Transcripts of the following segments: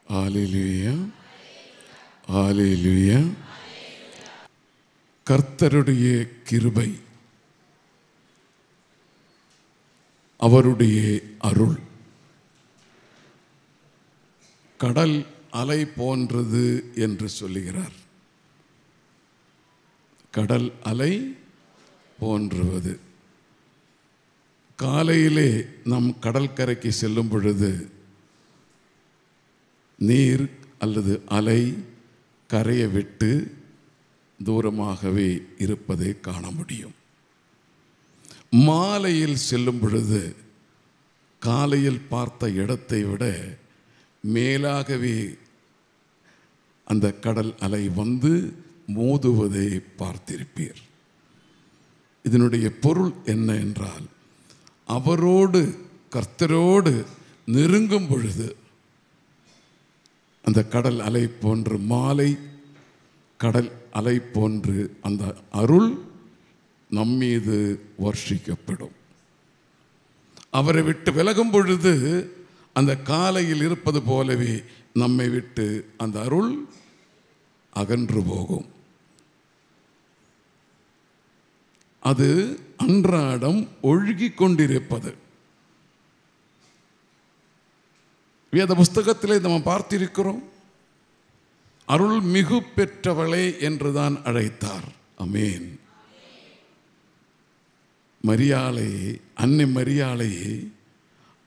ஹல்லேலூயா, ஹல்லேலூயா. கர்த்தருடைய கிருபை, அவருடைய அருள் கடல் அலை போன்றது என்று சொல்லுகிறார். கடல் அலை போன்றுவது. காலையிலே நம் கடற்கரைக்கு செல்லும் பொழுது நீர் அல்லது அலை கரையை விட்டு தூரமாகவே இருப்பதை காண முடியும். மாலையில் செல்லும் பொழுது காலையில் பார்த்த இடத்தை விட மேலாகவே அந்த கடல் அலை வந்து மோதுவதை பார்த்திருப்பீர். இதனுடைய பொருள் என்ன என்றால், அவரோடு கர்த்தரோடு நெருங்கும் பொழுது அந்த கடல் அலை போன்று, மாலை கடல் அலை போன்று அந்த அருள் நம்மீது வர்ஷிக்கப்படும். அவரை விட்டு விலகும் பொழுது அந்த காலையில் இருப்பது போலவே நம்மை விட்டு அந்த அருள் அகன்று போகும். அது அன்றாடம் ஒழுகி கொண்டிருப்பது. வேத புஸ்தகத்திலே நம்ம பார்த்திருக்கிறோம். அருள் மிகு பெற்றவளே என்றுதான் அழைத்தார். அமேன். மரியாளையே, அன்னை மரியாளையே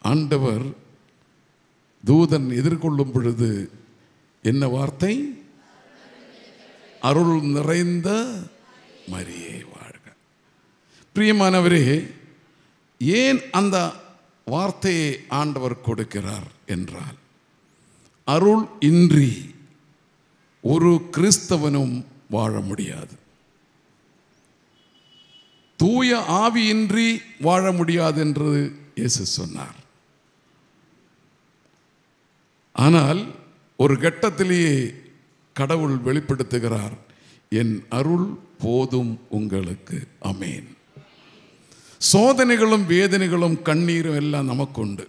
ஆண்டவர் தூதன் எதிர்கொள்ளும் பொழுது என்ன வார்த்தை? அருள் நிறைந்த மரியே வாழ்க. பிரியமானவரே, ஏன் அந்த வார்த்தையை ஆண்டவர் கொடுக்கிறார் என்றால், அருள் இன்றி ஒரு கிறிஸ்தவனும் வாழ முடியாது. தூய ஆவியின்றி வாழ முடியாது என்று இயேசு சொன்னார். ஆனால் ஒரு கட்டத்திலேயே கடவுள் வெளிப்படுத்துகிறார், என் அருள் போதும் உங்களுக்கு. ஆமென். சோதனைகளும் வேதனைகளும் கண்ணீரும் எல்லாம் நமக்குண்டு.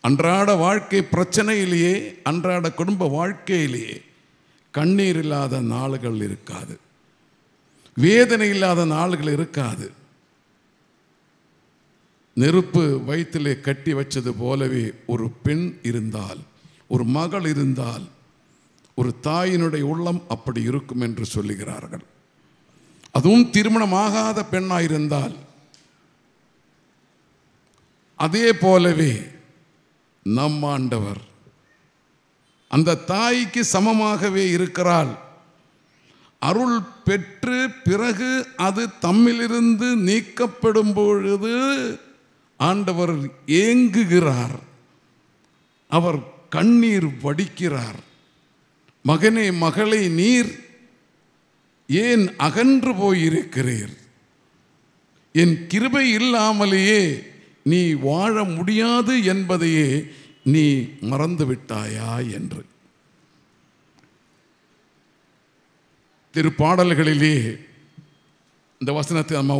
அன்றாட வாழ்க்கை பிரச்சனையிலேயே, அன்றாட குடும்ப வாழ்க்கையிலேயே கண்ணீர் இல்லாத நாள்கள் இருக்காது, வேதனை இல்லாத நாள்கள் இருக்காது. நெருப்பு வயிற்றிலே கட்டி வச்சது போலவே ஒரு பெண் இருந்தால், ஒரு மகள் இருந்தால், ஒரு தாயினுடைய உள்ளம் அப்படி இருக்கும் என்று சொல்லுகிறார்கள். அதுவும் திருமணமாகாத பெண்ணாயிருந்தால் அதே போலவே நம் ஆண்டவர் அந்த தாய்க்கு சமமாகவே இருக்கிறாள். அருள் பெற்று பிறகு அது தம்மிலிருந்து நீக்கப்படும் பொழுது ஆண்டவர் ஏங்குகிறார், அவர் கண்ணீர் வடிக்கிறார். மகனே, மகளே, நீர் ஏன் அகன்று போயிருக்கிறீர்? என் கிருபை இல்லாமலேயே நீ வாழ முடியாது என்பதையே நீ மறந்து விட்டாயா என்று. திருப்பாடல்களிலே இந்த வசனத்தை நம்ம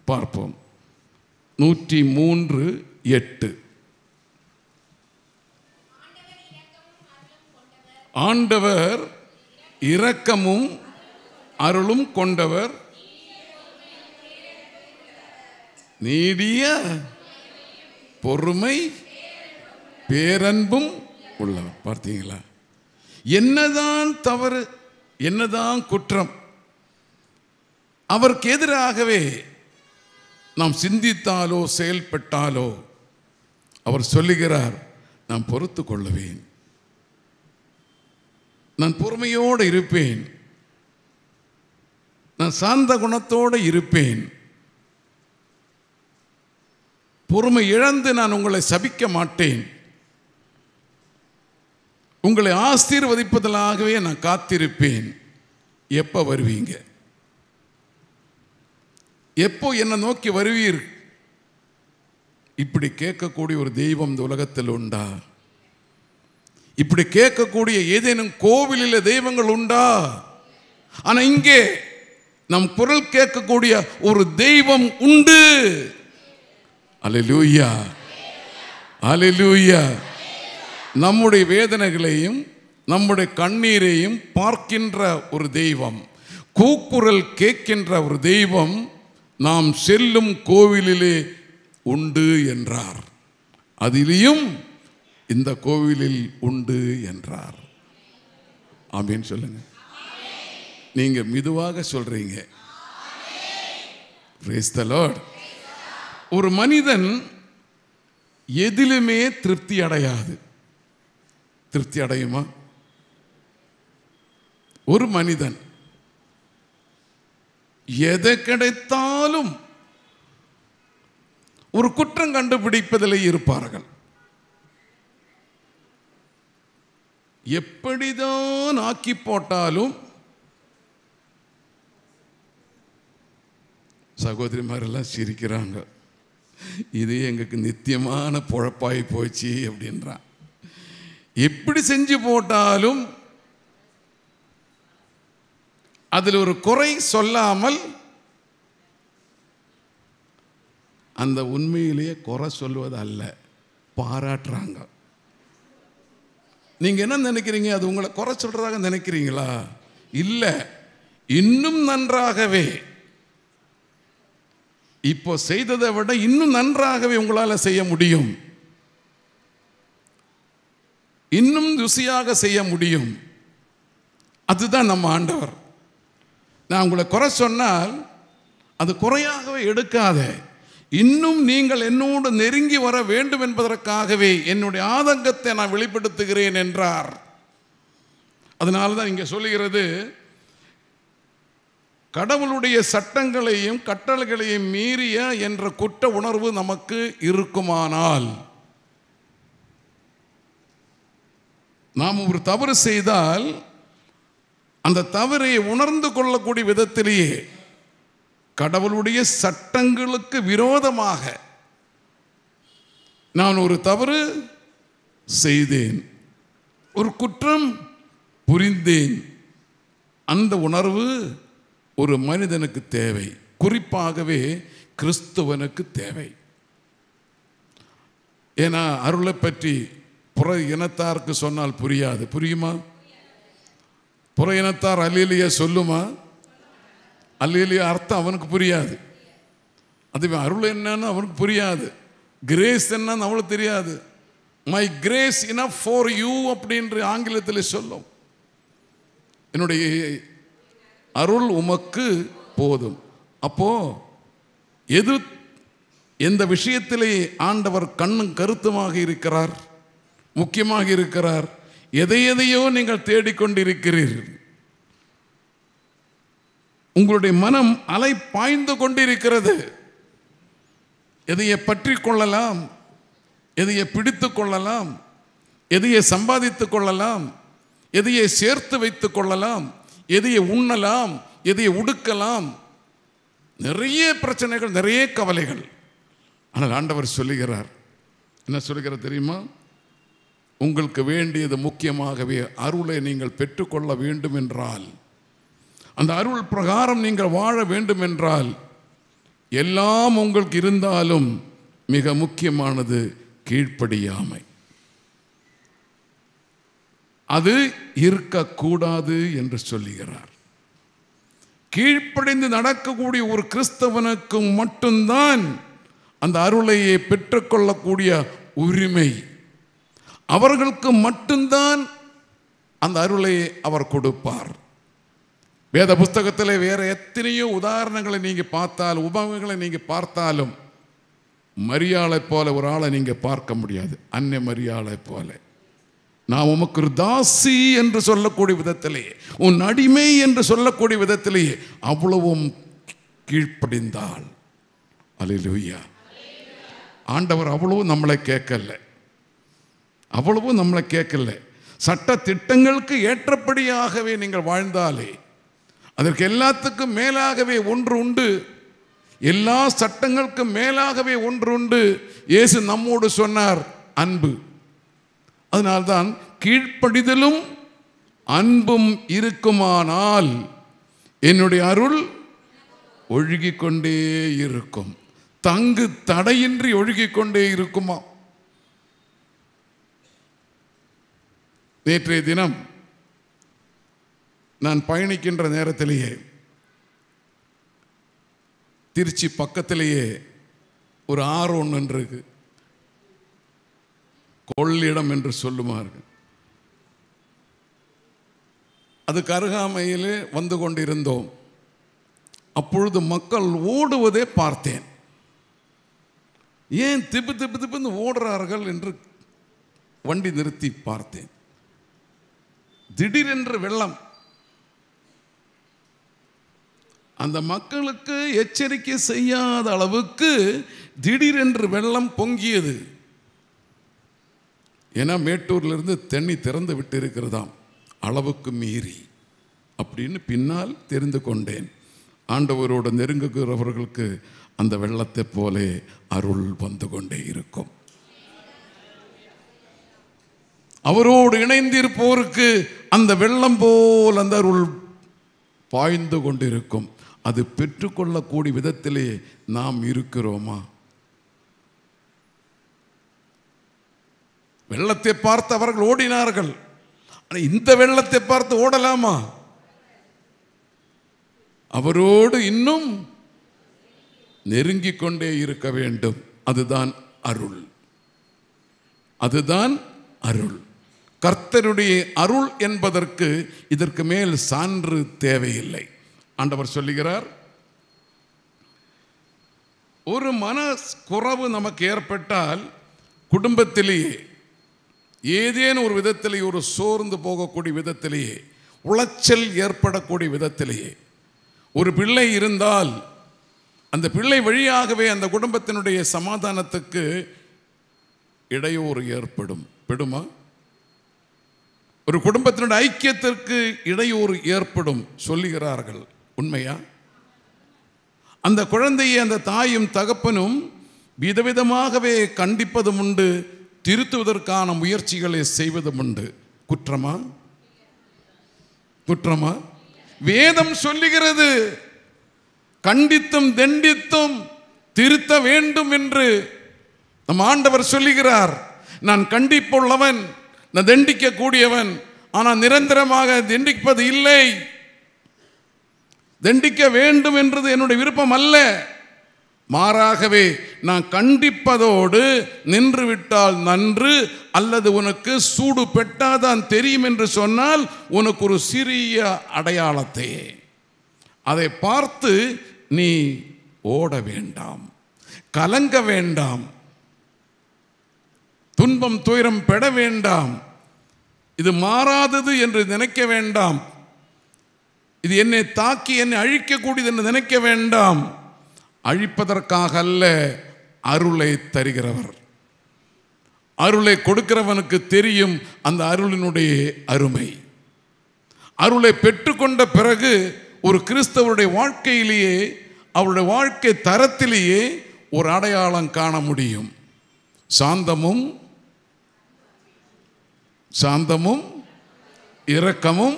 பார்ப்போம். 103:8. ஆண்டவர் இரக்கமும் அருளும் கொண்டவர், நீடிய பொறுமை பேரன்பும் உள்ளவர். பார்த்தீங்களா? என்னதான் தவறு, என்னதான் குற்றம், அவருக்கு எதிராகவே நாம் சிந்தித்தாலோ செயல்பட்டாலோ அவர் சொல்லுகிறார், நான் பொறுத்து கொள்ளுவேன், நான் பொறுமையோடு இருப்பேன், நான் சாந்த குணத்தோடு இருப்பேன், பொறுமை இழந்து நான் உங்களை சபிக்க மாட்டேன், உங்களை ஆசீர்வதிப்பதற்காகவே நான் காத்திருப்பேன். எப்போ வருவீங்க? எப்போ என்னை நோக்கி வருவீர்? இப்படி கேட்கக்கூடிய ஒரு தெய்வம் இந்த உலகத்தில் உண்டா? இப்படி கேட்கக்கூடிய ஏதேனும் கோவிலில் தெய்வங்கள் உண்டா? ஆனால் இங்கே நம் குரல் கேட்கக்கூடிய ஒரு தெய்வம் உண்டு. அல்லேலூயா, அல்லேலூயா. நம்முடைய வேதனைகளையும் நம்முடைய கண்ணீரையும் பார்க்கின்ற ஒரு தெய்வம், கூக்குரல் கேட்கின்ற ஒரு தெய்வம் நாம் செல்லும் கோவிலிலே உண்டு என்றார். அதிலேயும் இந்த கோவிலில் உண்டு என்றார். ஆமென் சொல்லுங்க. நீங்க மெதுவாக சொல்றீங்க. Praise the Lord. ஒரு மனிதன் எதிலுமே திருப்தி அடையாது. திருப்தி அடையுமா? ஒரு மனிதன் எதை கிடைத்தாலும் ஒரு குற்றம் கண்டுபிடிப்பதில் இருப்பார்கள். எப்படிதான் ஆக்கி போட்டாலும் சகோதரிமாரெல்லாம் சிரிக்கிறாங்க. இது எங்களுக்கு நித்தியமான பொழப்பாய் போச்சு அப்படின்றான். எப்படி செஞ்சு போட்டாலும் அதில் ஒரு குறை சொல்லாமல் அந்த உண்மையிலேயே குறை சொல்வது அல்ல, பாராட்டுறாங்க. நீங்க என்ன நினைக்கிறீங்க? அது உங்களை குறை சொல்றதாக நினைக்கிறீங்களா? இல்லை, இன்னும் நன்றாகவே, இப்போ செய்ததை விட இன்னும் நன்றாகவே உங்களால் செய்ய முடியும், இன்னும் ருசியாக செய்ய முடியும். அதுதான் நம்ம ஆண்டவர். நான் உங்களை குறை சொன்னால் அது குறையாகவே எடுக்காத, இன்னும் நீங்கள் என்னோடு நெருங்கி வர வேண்டும் என்பதற்காகவே என்னுடைய ஆதங்கத்தை நான் வெளிப்படுத்துகிறேன் என்றார். அதனால தான் இங்கே சொல்லுகிறது, கடவுளுடைய சட்டங்களையும் கட்டளைகளையும் மீறிய என்ற குற்ற உணர்வு நமக்கு இருக்குமானால், நாம் ஒரு தவறு செய்தால் அந்த தவறை உணர்ந்து கொள்ளக்கூடிய விதத்திலேயே கடவுளுடைய சட்டங்களுக்கு விரோதமாக நான் ஒரு தவறு செய்தேன், ஒரு குற்றம் புரிந்தேன், அந்த உணர்வு ஒரு மனிதனுக்கு தேவை, குறிப்பாகவே கிறிஸ்துவனுக்கு தேவை. ஏன்னா அருளை பற்றி புற இனத்தாருக்கு சொன்னால் புரியாது. புரியுமா? புற இனத்தார் அல்லேலூயா சொல்லுமா? அல்லேலூயா அர்த்தம் அவனுக்கு புரியாது. அதுவே அருள் என்னன்னு அவனுக்கு புரியாது. கிரேஸ் என்னன்னு அவளுக்கு தெரியாது. My grace enough for you அப்படின்ற ஆங்கிலத்தில் சொல்லும். என்னுடைய அருள் உமக்கு போதும். அப்போ எந்த விஷயத்திலே ஆண்டவர் கண்ணும் கருத்துமாக இருக்கிறார், முக்கியமாக இருக்கிறார்? எதையோ நீங்கள் தேடிக்கொண்டிருக்கிறீர்கள். உங்களுடைய மனம் அலை பாய்ந்து கொண்டிருக்கிறது. எதையை பற்றி கொள்ளலாம், எதையை பிடித்து கொள்ளலாம், எதையை சம்பாதித்துக் கொள்ளலாம், எதையை சேர்த்து வைத்துக் கொள்ளலாம், எதையை உண்ணலாம், எதையை உடுக்கலாம், நிறைய பிரச்சனைகள், நிறைய கவலைகள். ஆனால் ஆண்டவர் சொல்லுகிறார், என்ன சொல்லுகிறார் தெரியுமா? உங்களுக்கு வேண்டியது முக்கியமாகவே அருளை நீங்கள் பெற்றுக்கொள்ள வேண்டும் என்றால், அந்த அருள் பிரகாரம் நீங்கள் வாழ வேண்டும் என்றால், எல்லாம் உங்களுக்கு இருந்தாலும் மிக முக்கியமானது கீழ்ப்படியாமை. அது இருக்கக்கூடாது என்று சொல்லுகிறார். கீழ்ப்படிந்து நடக்கக்கூடிய ஒரு கிறிஸ்தவனுக்கு மட்டும்தான் அந்த அருளையை பெற்றுக்கொள்ளக்கூடிய உரிமை. அவர்களுக்கு மட்டும்தான் அந்த அருளை அவர் கொடுப்பார். வேத புஸ்தகத்தில் வேற எத்தனையோ உதாரணங்களை நீங்க பார்த்தால், உபமைகளை நீங்க பார்த்தாலும், மரியாளை போல ஒரு ஆளை நீங்க பார்க்க முடியாது. அன்னை மரியாளை போல நான் உமக்கு ஒரு தாசி என்று சொல்லக்கூடிய விதத்திலேயே, உன் அடிமை என்று சொல்லக்கூடிய விதத்திலேயே அவ்வளவும் கீழ்ப்படிந்தாள். அல்லேலூயா. ஆண்டவர் அவ்வளவும் நம்மளை கேட்கல, அவ்வளவும் நம்மளை கேட்கல. சட்ட திட்டங்களுக்கு ஏற்றபடியாகவே நீங்கள் வாழ்ந்தாலே, அதற்கு எல்லாத்துக்கும் மேலாகவே ஒன்று உண்டு, எல்லா சட்டங்களுக்கும் மேலாகவே ஒன்று உண்டு. இயேசு நம்மோடு சொன்னார், அன்பு. அதனால்தான் கீழ்ப்படிதலும் அன்பும் இருக்குமானால் என்னுடைய அருள் ஒழுகிக்கொண்டே இருக்கும். தங்கு தடையின்றி ஒழுகிக்கொண்டே இருக்குமா? நேற்றைய தினம் நான் பயணிக்கின்ற நேரத்திலேயே திருச்சி பக்கத்திலேயே ஒரு ஆறு ஒன்று இருக்கு, கொள்ளிடம் என்று சொல்லுமார்கள். அதுக்கு அருகாமையிலே வந்து கொண்டிருந்தோம். அப்பொழுது மக்கள் ஓடுவதே பார்த்தேன். ஏன் திப்பு திப்பு திப்புன்னு ஓடுறார்கள் என்று வண்டி நிறுத்தி பார்த்தேன். திடீரென்று வெள்ளம். அந்த மக்களுக்கு எச்சரிக்கை செய்யாத அளவுக்கு திடீரென்று வெள்ளம் பொங்கியது. ஏன்னா மேட்டூர்லேருந்து தண்ணி திறந்து விட்டு இருக்கிறதாம், அளவுக்கு மீறி அப்படின்னு பின்னால் தெரிந்து கொண்டேன். ஆண்டவரோடு நெருங்குகிறவர்களுக்கு அந்த வெள்ளத்தை போலே அருள் வந்து கொண்டே இருக்கும். அவரோடு இணைந்திருப்போருக்கு அந்த வெள்ளம் போல் அந்த அருள் பாய்ந்து கொண்டிருக்கும். அது பெற்றுக்கொள்ளக்கூடிய விதத்திலே நாம் இருக்கிறோமா? வெள்ளத்தை பார்த்து அவர்கள் ஓடினார்கள். இந்த வெள்ளத்தை பார்த்து ஓடலாமா? அவரோடு இன்னும் நெருங்கிக் கொண்டே இருக்க வேண்டும். அதுதான் அருள், அதுதான் அருள். கர்த்தருடைய அருள் என்பதற்கு இதற்கு மேல் சான்று தேவையில்லை. ஆண்டவர் சொல்லுகிறார், ஒரு மன குறைவு நமக்கு ஏற்பட்டால் குடும்பத்திலேயே ஏதேனும் ஒரு விதத்திலேயே, ஒரு சோர்ந்து போகக்கூடிய விதத்திலேயே, உளைச்சல் ஏற்படக்கூடிய விதத்திலேயே ஒரு பிள்ளை இருந்தால் அந்த பிள்ளை வழியாகவே அந்த குடும்பத்தினுடைய சமாதானத்துக்கு இடையூறு ஏற்படும். விடுமா? ஒரு குடும்பத்தினுடைய ஐக்கியத்திற்கு இடையூறு ஏற்படும் சொல்லுகிறார்கள். உண்மையா? அந்த குழந்தையை அந்த தாயும் தகப்பனும் விதவிதமாகவே கண்டிப்பதும் உண்டு, திருத்துவதற்கான முயற்சிகளை செய்வதும் உண்டு. குற்றமா? குற்றமா? வேதம் சொல்லுகிறது, கண்டித்தும் தண்டித்தும் திருத்த வேண்டும் என்று நம் ஆண்டவர் சொல்லுகிறார். நான் கண்டிப்புள்ளவன், நான் தண்டிக்க கூடியவன், ஆனால் நிரந்தரமாக தண்டிப்பது இல்லை. தண்டிக்க வேண்டும் என்றது என்னுடைய விருப்பம் அல்ல. மாறாகவே நான் கண்டிப்பதோடு நின்று விட்டால் நன்று, அல்லது உனக்கு சூடு பெட்டாதான் தெரியும் என்று சொன்னால் உனக்கு ஒரு சிறிய அடையாளத்தை அதை பார்த்து நீ ஓட வேண்டாம், கலங்க வேண்டாம், துன்பம் துயரம் பெற வேண்டாம், இது மாறாதது என்று நினைக்க வேண்டாம், இது என்னை தாக்கி என்னை அழிக்கக்கூடியது என்று நினைக்க வேண்டாம். அழிப்பதற்காக அல்ல, அருளை தருகிறவர், அருளை கொடுக்கிறவனுக்கு தெரியும் அந்த அருளினுடைய அருமை. அருளை பெற்றுக்கொண்ட பிறகு ஒரு கிறிஸ்தவருடைய வாழ்க்கையிலேயே, அவருடைய வாழ்க்கை தரத்திலேயே ஒரு அடையாளம் காண முடியும். சாந்தமும் சாந்தமும் இரக்கமும்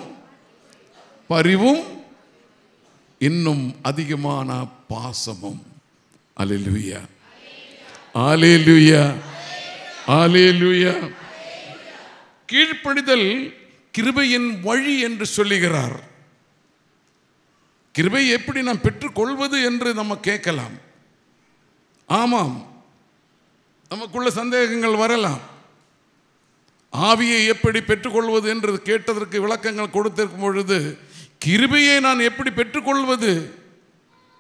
பரிவும் இன்னும் அதிகமான பாசமும். அல்லேலூயா, அல்லேலூயா, அல்லேலூயா. கீழ்ப்படிதல் கிருபையின் வழி என்று சொல்லுகிறார். கிருபை எப்படி நாம் பெற்றுக்கொள்வது என்று நம்ம கேட்கலாம். ஆமாம், நமக்குள்ள சந்தேகங்கள் வரலாம். ஆவியை எப்படி பெற்றுக்கொள்வது என்று கேட்டதற்கு விளக்கங்கள் கொடுத்திருக்கும் பொழுது, கிருபையை நான் எப்படி பெற்றுக்கொள்வது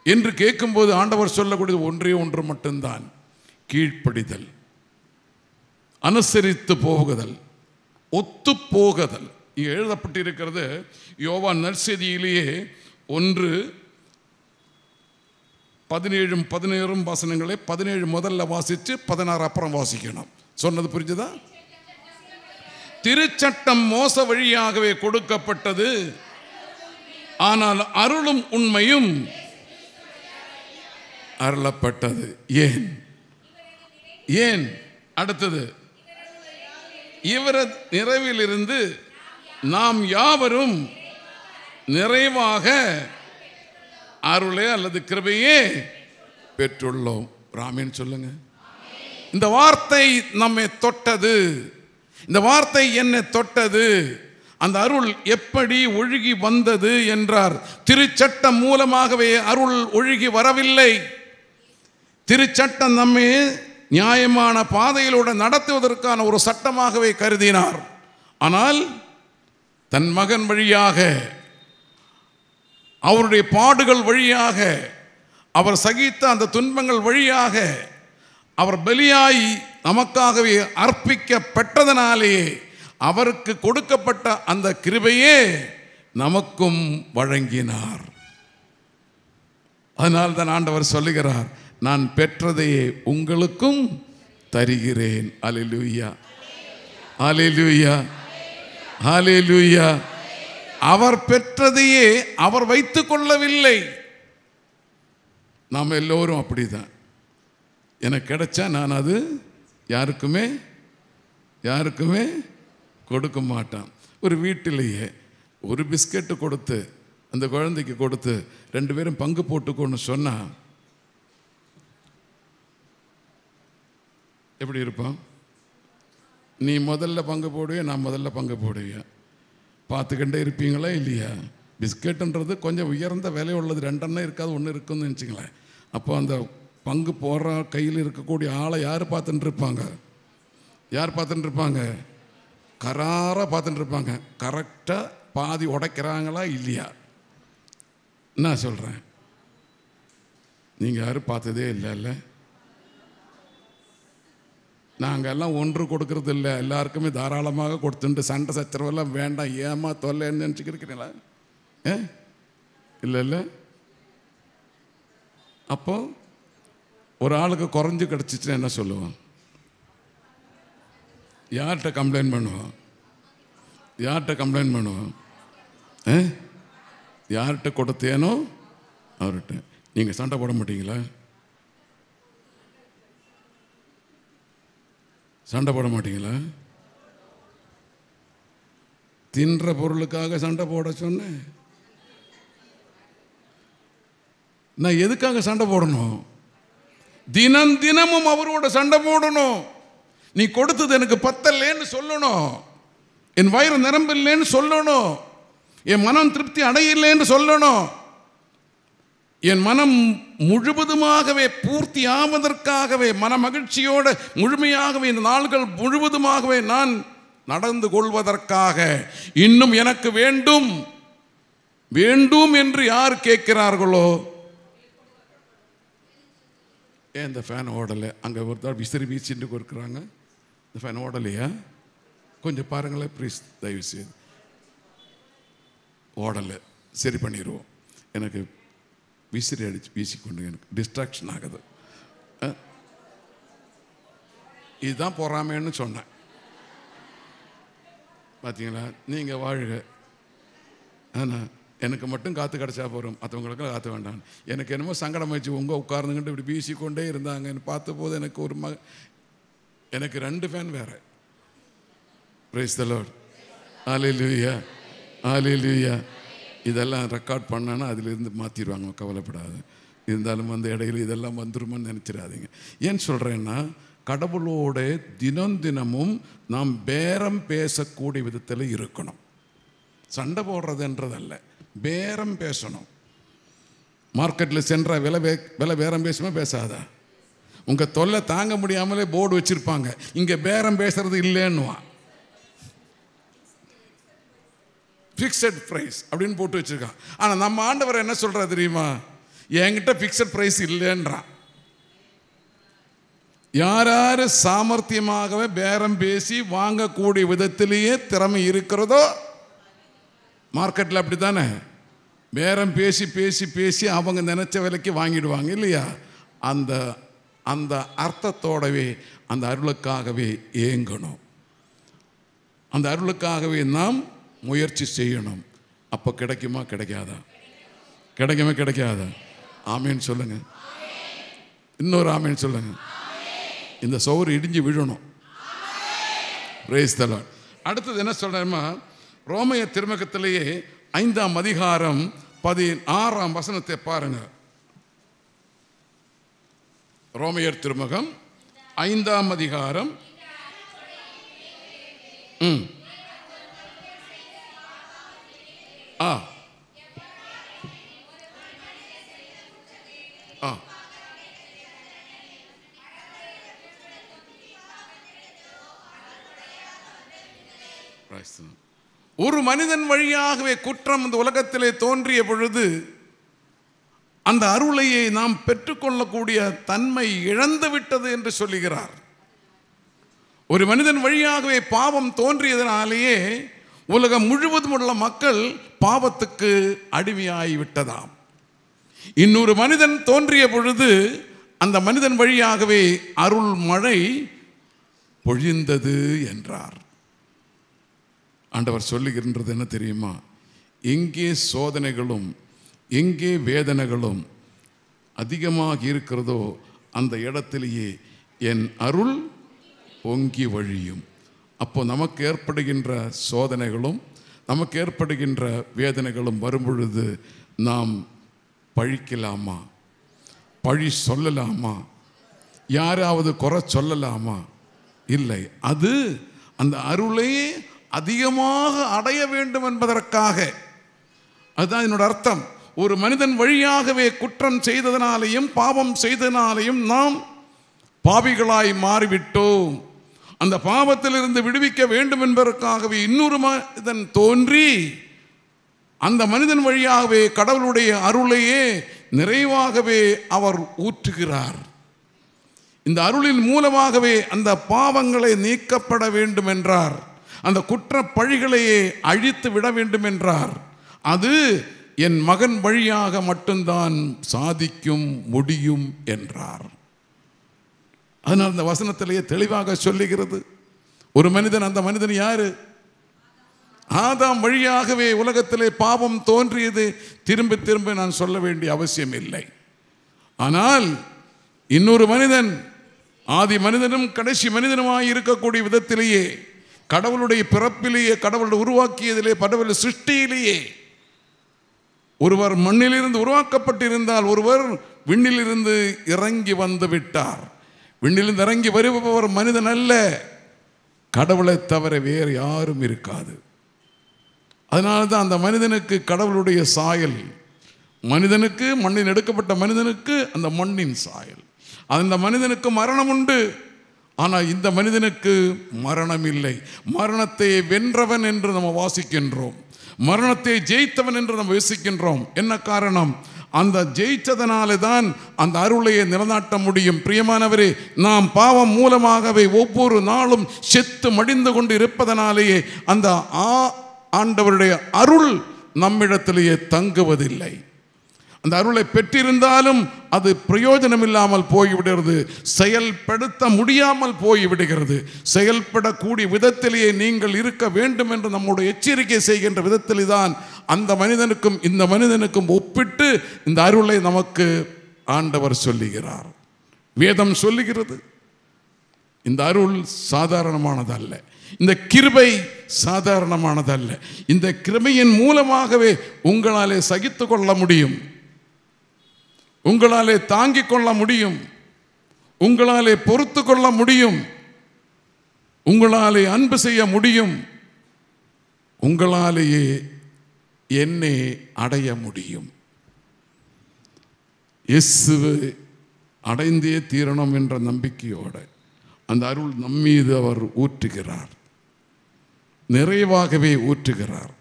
என்று கேட்கும்போது ஆண்டவர் சொல்லக்கூடியது ஒன்றே ஒன்று மட்டும்தான், கீழ்ப்படிதல், அனுசரித்து போகுதல், ஒத்து போகுதல். இங்கே எழுதப்பட்டிருக்கிறது யோவான் நற்செய்தியிலேயே 1:17 வசனங்களை 17 முதல்ல வாசித்து 16 அப்புறம் வாசிக்கணும். சொன்னது புரிஞ்சுதா? திருச்சட்டம் மோச வழியாகவே கொடுக்கப்பட்டது, ஆனால் அருளும் உண்மையும் அருளப்பட்டது. ஏன்? ஏன்? அடுத்தது, இவர நிறைவிலிருந்து நாம் யாவரும் நிறைவாக அருளே அல்லது கிருபையே பெற்றுள்ளோம். ராமேன் சொல்லுங்க. இந்த வார்த்தை நம்மை தொட்டது. இந்த வார்த்தை என்னை தொட்டது. அந்த அருள் எப்படி ஒழுகி வந்தது என்றார். திருச்சட்டம் மூலமாகவே அருள் ஒழுகி வரவில்லை. திருச்சட்டம் நம்மை நியாயமான பாதையிலூட நடத்துவதற்கான ஒரு சட்டமாகவே கருதினார். ஆனால் தன் மகன் வழியாக, அவருடைய பாடுகள் வழியாக, அவர் சகித்த அந்த துன்பங்கள் வழியாக, அவர் பலியாய் நமக்காகவே அர்ப்பிக்கப்பட்டதனாலேயே அவருக்கு கொடுக்கப்பட்ட அந்த கிருபையே நமக்கும் வழங்கினார். அதனால் தான் ஆண்டவர் சொல்லுகிறார், நான் பெற்றதையே உங்களுக்கும் தருகிறேன். அல்லேலூயா, அல்லேலூயா, அல்லேலூயா. அவர் பெற்றதையே அவர் வைத்துக் கொள்ளவில்லை. நாம் எல்லோரும் அப்படிதான். எனக்கு கிடைச்சா நான் அது யாருக்குமே கொடுக்க மாட்டான். ஒரு வீட்டிலேயே ஒரு பிஸ்கெட்டு கொடுத்து அந்த குழந்தைக்கு கொடுத்து 2 பேரும் பங்கு போட்டுக்கொண்டு சொன்னா எப்படி இருப்பான்? நீ முதல்ல பங்கு போடுவியா, நான் முதல்ல பங்கு போடுவியா? பார்த்துக்கிட்டே இருப்பீங்களா இல்லையா? பிஸ்கெட்டுன்றது கொஞ்சம் உயர்ந்த விலை உள்ளது, 2 எண்ணம் இருக்காது, 1 இருக்குன்னு நினச்சிங்களேன். அப்போ அந்த பங்கு போடுற கையில் இருக்கக்கூடிய ஆளை யார் பார்த்துட்டு இருப்பாங்க? யார் பார்த்துட்டு இருப்பாங்க? கராராக பார்த்துட்டு இருப்பாங்க. கரெக்டாக பாதி உடைக்கிறாங்களா இல்லையா? என்ன சொல்கிறேன்? நீங்கள் யாரும் பார்த்ததே இல்லைல்ல? நாங்கள் எல்லாம் ஒன்று கொடுக்கறது இல்லை, எல்லாருக்குமே தாராளமாக கொடுத்துட்டு சண்டை சச்சரவெல்லாம் வேண்டாம், ஏமா தொல்லைன்னு நினச்சிக்கிறீங்களா? இல்லை இல்லை. அப்போ ஒரு ஆளுக்கு குறைஞ்சு கிடச்சிச்சுன்னா என்ன சொல்லுவோம்? யார்கிட்ட கம்ப்ளைண்ட் பண்ணுவோம்? யார்கிட்ட கம்ப்ளைண்ட் பண்ணுவோம்? யார்கிட்ட கொடுத்தேனோ அவர்கிட்ட. நீங்கள் சண்டை போட மாட்டீங்களா? சண்டை போட மாட்டீங்களா? தின்ற பொருளுக்காக சண்டை போட சொன்னேன். நான் எதுக்காக சண்டை போடணும்? தினம் தினமும் அவரோட சண்டை போடணும். நீ கொடுத்தது எனக்கு பத்தல்லேன்னு சொல்லணும், என் வயிறு நிரம்பில்லைன்னு சொல்லணும், என் மனம் திருப்தி அடையில்லைன்னு சொல்லணும். என் மனம் முழுவதுமாகவே பூர்த்தி ஆவதற்காகவே, மன மகிழ்ச்சியோடு முழுமையாகவே இந்த நாள்கள் முழுவதுமாகவே நான் நடந்து கொள்வதற்காக, இன்னும் எனக்கு வேண்டும் வேண்டும் என்று யார் கேட்கிறார்களோ, ஏன் இந்த ஃபேன் ஓடலை? அங்கே ஒருத்தர் விசிறி வீசிட்டு இருக்கிறாங்க, இந்த ஃபேன் ஓடலையா? கொஞ்சம் பாருங்களேன் ப்ளீஸ், தயவு செய்து. ஓடலை, சரி பண்ணிடுவோம். எனக்கு விசிறி அடித்து வீசிக்கொண்டு எனக்கு டிஸ்ட்ராக்ஷன் ஆகுது. இதுதான் பொறாமைன்னு சொன்னேன். பார்த்தீங்களா? நீங்கள் வாழ்க, ஆனால் எனக்கு மட்டும் காற்று கிடச்சா போகிறோம், மற்றவங்களுக்கு காற்று வேண்டாம். எனக்கு என்னமோ சங்கடம் ஆயிடுச்சு. உங்கள் உட்கார்ந்துக்கிட்டு இப்படி வீசிக்கொண்டே இருந்தாங்கன்னு பார்த்த போது எனக்கு ஒரு எனக்கு 2 ஃபேன் வேறு. பிரைஸ் தி லார்ட், ஹல்லேலூயா, ஹல்லேலூயா. இதெல்லாம் ரெக்கார்ட் பண்ணானா அதிலிருந்து மாற்றிடுவாங்க, கவலைப்படாது. இருந்தாலும் அந்த இடையில இதெல்லாம் வந்துருமான்னு நினச்சிடாதீங்க. ஏன் சொல்கிறேன்னா, கடவுளோட தினம் தினமும் நாம் பேரம் பேசக்கூடிய விதத்தில் இருக்கணும். சண்டை போடுறதுன்றதல்ல, பேரம் பேசணும். மார்க்கெட்டில் சென்ற விலை பேரம் பேசுமா பேசாதா? உங்கள் தொல்லை தாங்க முடியாமலே போர்டு வச்சுருப்பாங்க, இங்கே பேரம் பேசுறது இல்லைன்னுவான். ஃபிக்ஸட் ப்ரைஸ் அப்படின்னு போட்டு வச்சுருக்கான். ஆனால் நம்ம ஆண்டவர் என்ன சொல்கிறா தெரியுமா? என்கிட்ட ஃபிக்ஸட் ப்ரைஸ் இல்லைன்றான். யார் யார் சாமர்த்தியமாகவே பேரம் பேசி வாங்கக்கூடிய விதத்திலேயே திறமை இருக்கிறதோ, மார்க்கெட்டில் அப்படி தானே பேரம் பேசி பேசி பேசி அவங்க நினச்ச விலைக்கு வாங்கிடுவாங்க இல்லையா? அந்த அந்த அர்த்தத்தோடவே அந்த அருளுக்காகவே ஏங்கணும், அந்த அருளுக்காகவே நாம் முயற்சி செய்யணும். அப்போ கிடைக்குமா கிடைக்காதா? கிடைக்குமா கிடைக்காதா? ஆமேன்னு சொல்லுங்க, இன்னொரு ஆமேன்னு சொல்லுங்க. இந்த சோறு இடிஞ்சு விழணும். Praise the Lord. அடுத்தது என்ன சொல்றேன்னா, ரோமையர் திருமுகத்திலேயே 5ஆம் அதிகாரம் 16ஆம் வசனத்தை பாருங்க. ரோமையர் திருமுகம் 5ஆம் அதிகாரம் ஆ ஆ ஒரு மனிதன் வழியாகவே குற்றம் இந்த உலகத்திலே தோன்றிய பொழுது அந்த அருளையை நாம் பெற்றுக்கொள்ளக்கூடிய தன்மை இழந்து விட்டது என்று சொல்லுகிறார். ஒரு மனிதன் வழியாகவே பாவம் தோன்றியதனாலேயே உலகம் முழுவதும் உள்ள மக்கள் பாவத்துக்கு அடிமையாகிவிட்டதாம். இன்னொரு மனிதன் தோன்றிய பொழுது அந்த மனிதன் வழியாகவே அருள் மழை பொழிந்தது என்றார். ஆண்டவர் சொல்லுகின்றது என்ன தெரியுமா? எங்கே சோதனைகளும் எங்கே வேதனைகளும் அதிகமாக இருக்கிறதோ அந்த இடத்திலேயே என் அருள் பொங்கி வழியும். அப்போ நமக்கு ஏற்படுகின்ற சோதனைகளும் நமக்கு ஏற்படுகின்ற வேதனைகளும் வரும்பொழுது நாம் பழிக்கலாமா? பழி சொல்லலாமா? யாராவது குறை சொல்லலாமா? இல்லை. அது அந்த அருளை அதிகமாக அடைய வேண்டும் என்பதற்காக. அதுதான் என்னோட அர்த்தம். ஒரு மனிதன் வழியாகவே குற்றம் செய்ததனாலேயும் பாவம் செய்ததனாலேயும் நாம் பாவிகளாய் மாறிவிட்டோம். அந்த பாவத்திலிருந்து விடுவிக்க வேண்டும் என்பதற்காகவே இன்னொரு மனிதன் தோன்றி அந்த மனிதன் வழியாகவே கடவுளுடைய அருளையே நிறைவாகவே அவர் ஊற்றுகிறார். இந்த அருளின் மூலமாகவே அந்த பாவங்களை நீக்கப்பட வேண்டும் என்றார். அந்த குற்ற பழிகளையே அழித்து விட வேண்டும் என்றார். அது என் மகன் வழியாக மட்டும்தான் சாதிக்கும் முடியும் என்றார். அதனால் அந்த வசனத்திலேயே தெளிவாக சொல்லுகிறது. ஒரு மனிதன், அந்த மனிதன் யாரு? ஆதாம் வழியாகவே உலகத்திலே பாவம் தோன்றியது. திரும்ப திரும்ப நான் சொல்ல வேண்டிய அவசியம் இல்லை. ஆனால் இன்னொரு மனிதன், ஆதி மனிதனும் கடைசி மனிதனுமாய் இருக்கக்கூடிய விதத்திலேயே, கடவுளுடைய பிறப்பிலேயே, கடவுளை உருவாக்கியதிலே, கடவுள் சிருஷ்டியிலேயே ஒருவர் மண்ணிலிருந்து உருவாக்கப்பட்டிருந்தால் ஒருவர் விண்ணிலிருந்து இறங்கி வந்து விட்டார். விண்ணிலிருந்து இறங்கி வருபவர் மனிதன் அல்ல, கடவுளை தவிர வேறு யாரும் இருக்காது. அதனால்தான் அந்த மனிதனுக்கு கடவுளுடைய சாயல், மனிதனுக்கு மண்ணில் எடுக்கப்பட்ட மனிதனுக்கு அந்த மண்ணின் சாயல். அந்த மனிதனுக்கு மரணம் உண்டு, ஆனால் இந்த மனிதனுக்கு மரணம் இல்லை. மரணத்தை வென்றவன் என்று நம்ம வாசிக்கின்றோம், மரணத்தை ஜெயித்தவன் என்று நம்ம யோசிக்கின்றோம். என்ன காரணம்? அந்த ஜெயித்ததனாலே தான் அந்த அருளையை நிலநாட்ட முடியும். பிரியமானவரே, நாம் பாவம் மூலமாகவே ஒவ்வொரு நாளும் செத்து மடிந்து கொண்டு இருப்பதனாலேயே அந்த ஆண்டவருடைய அருள் நம்மிடத்திலேயே தங்குவதில்லை. அந்த அருளை பெற்றிருந்தாலும் அது பிரயோஜனம் இல்லாமல் போய்விடுகிறது, செயல்படுத்த முடியாமல் போய்விடுகிறது. செயல்படக்கூடிய விதத்திலேயே நீங்கள் இருக்க வேண்டும் என்று நம்முடைய எச்சரிக்கை செய்கின்ற விதத்திலே தான் அந்த மனிதனுக்கும் இந்த மனிதனுக்கும் ஒப்பிட்டு இந்த அருளை நமக்கு ஆண்டவர் சொல்லுகிறார். வேதம் சொல்லுகிறது, இந்த அருள் சாதாரணமானதல்ல, இந்த கிருபை சாதாரணமானதல்ல. இந்த கிருபையின் மூலமாகவே உங்களாலே சகித்து கொள்ள முடியும், உங்களாலே தாங்கிக் கொள்ள முடியும், உங்களாலே பொறுத்து கொள்ள முடியும், உங்களாலே அன்பு செய்ய முடியும், உங்களாலேயே என்னை அடைய முடியும். இயேசுவை அடைந்தே தீரணும் என்ற நம்பிக்கையோடு அந்த அருள் நம்மீது அவர் ஊற்றுகிறார், நிறைவாகவே ஊற்றுகிறார்.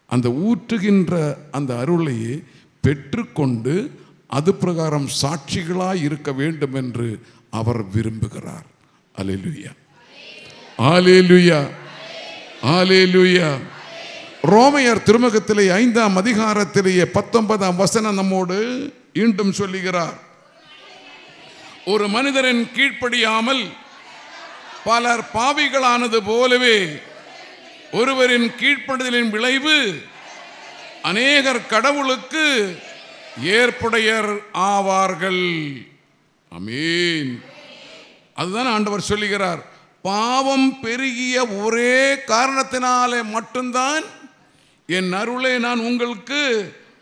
அந்த ஊற்றுகின்ற அந்த அருளையே பெற்றுக்கொண்டு அது பிரகாரம் சாட்சிகளாய் இருக்க வேண்டும் என்று அவர் விரும்புகிறார். அல்லேலூயா, அல்லேலூயா, அல்லேலூயா. ரோமையர் திருமுகத்திலே 5ஆம் அதிகாரத்திலேயே 19ஆம் வசனம் நம்மோடு மீண்டும் சொல்லுகிறார். ஒரு மனிதரின் கீழ்ப்படியாமல் பலர் பாவிகளானது போலவே ஒருவரின் கீழ்ப்படுதலின் விளைவு அநேகர் கடவுளுக்கு ஏற்புடையர் ஆவார்கள். ஆமென். அதுதான் ஆண்டவர் சொல்லுகிறார். பாவம் பெருகிய ஒரே காரணத்தினாலே மட்டும்தான் என் அருளை நான் உங்களுக்கு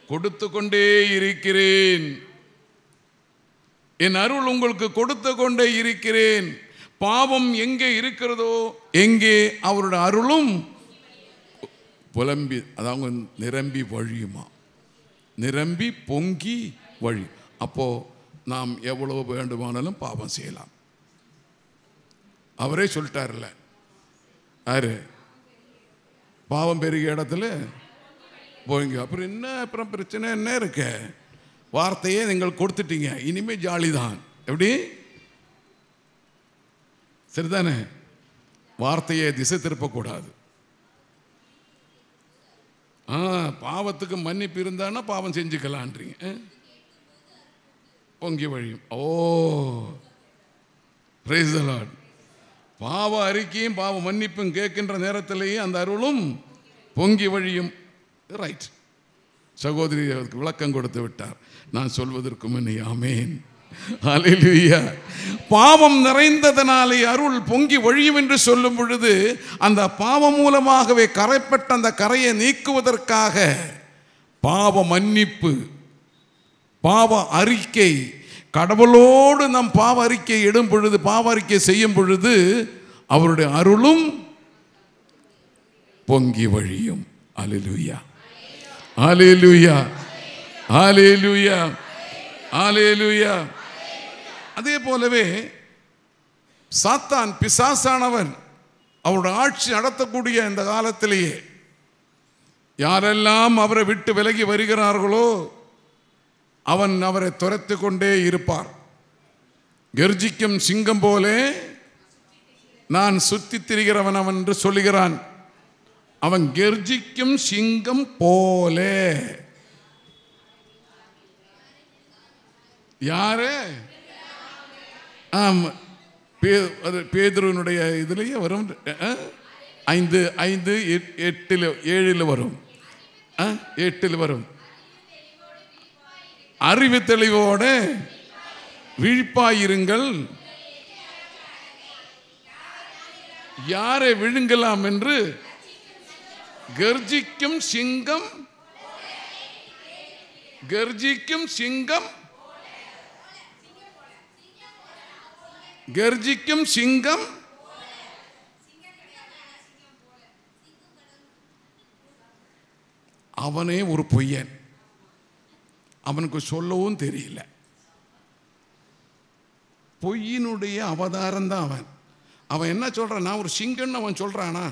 கொடுத்து கொண்டே இருக்கிறேன். என் அருள் உங்களுக்கு கொடுத்து கொண்டே இருக்கிறேன். பாவம் எங்கே இருக்கிறதோ எங்கே அவருடைய அருளும் புலம்பி, அதாவது நிரம்பி வழியுமா, நிரம்பி பொங்கி வழி. அப்போ நாம் எவ்வளவு வேண்டுமானாலும் பாவம் செய்யலாம். அவரே சொல்லிட்டார்ல, யாரு? பாவம் பெருகிய இடத்துல போங்க. அப்புறம் என்ன, அப்புறம் பிரச்சனை என்ன இருக்கு? வார்த்தையே நீங்கள் கொடுத்துட்டீங்க, இனிமே ஜாலி தான். எப்படி? சரிதானே? வார்த்தையை திசை திருப்பக்கூடாது. பாவத்துக்கு மன்னிப்பு இருந்தான்னா பாவம் செஞ்சுக்கலான்றீங்க. பொங்கி வழியும். ஓ, பிரைஸ் தி லார்ட். பாவ அறிக்கையும் பாவ மன்னிப்பும் கேட்கின்ற நேரத்திலேயே அந்த அருளும் பொங்கி வழியும். ரைட். சகோதரி அவருக்கு விளக்கம் கொடுத்து விட்டார். நான் சொல்வதற்கு முன்னே ஆமேன். ஹல்லேலூயா. பாவம் நிறைந்ததனாலே அருள் பொங்கி வழியும் என்று சொல்லும் பொழுது, அந்த பாவம் மூலமாகவே கரைப்பட்ட அந்த கரையை நீக்குவதற்காக பாவ மன்னிப்பு, பாவ அறிக்கை, கடவுளோடு நம் பாவ அறிக்கை இடும் பொழுது, பாவ அறிக்கை செய்யும் பொழுது அவருடைய அருளும் பொங்கி வழியும். ஹல்லேலூயா, ஹல்லேலூயா, ஹல்லேலூயா, ஹல்லேலூயா. அதே போலவே சாத்தான், பிசாசானவன், அவருடைய ஆட்சி நடத்தக்கூடிய இந்த காலத்திலேயே யாரெல்லாம் அவரை விட்டு விலகி வருகிறார்களோ அவன் அவரை துரத்து கொண்டே இருப்பார். கர்ஜிக்கும் சிங்கம் போலே நான் சுத்தி திரிகிறவன் அவன் என்று சொல்லுகிறான். அவன் கர்ஜிக்கும் சிங்கம் போலே. யாரு? பேதுருவினுடைய இதுலயே வரும். 5:7 வரும். 8 வரும். அறிவு தெளிவோடு விழிப்பாயிருங்கள், யாரை விழுங்கலாம் என்று கர்ஜிக்கும் சிங்கம், கர்ஜிக்கும் சிங்கம், கர்ஜிக்கும் சிங்கம். அவனே ஒரு பொய்யன், அவனுக்கு சொல்லவும் தெரியல. பொய்யினுடைய அவதாரம் தான் அவன். அவன் என்ன சொல்றான்? நான் ஒரு சிங்கம்னு அவன் சொல்றானா?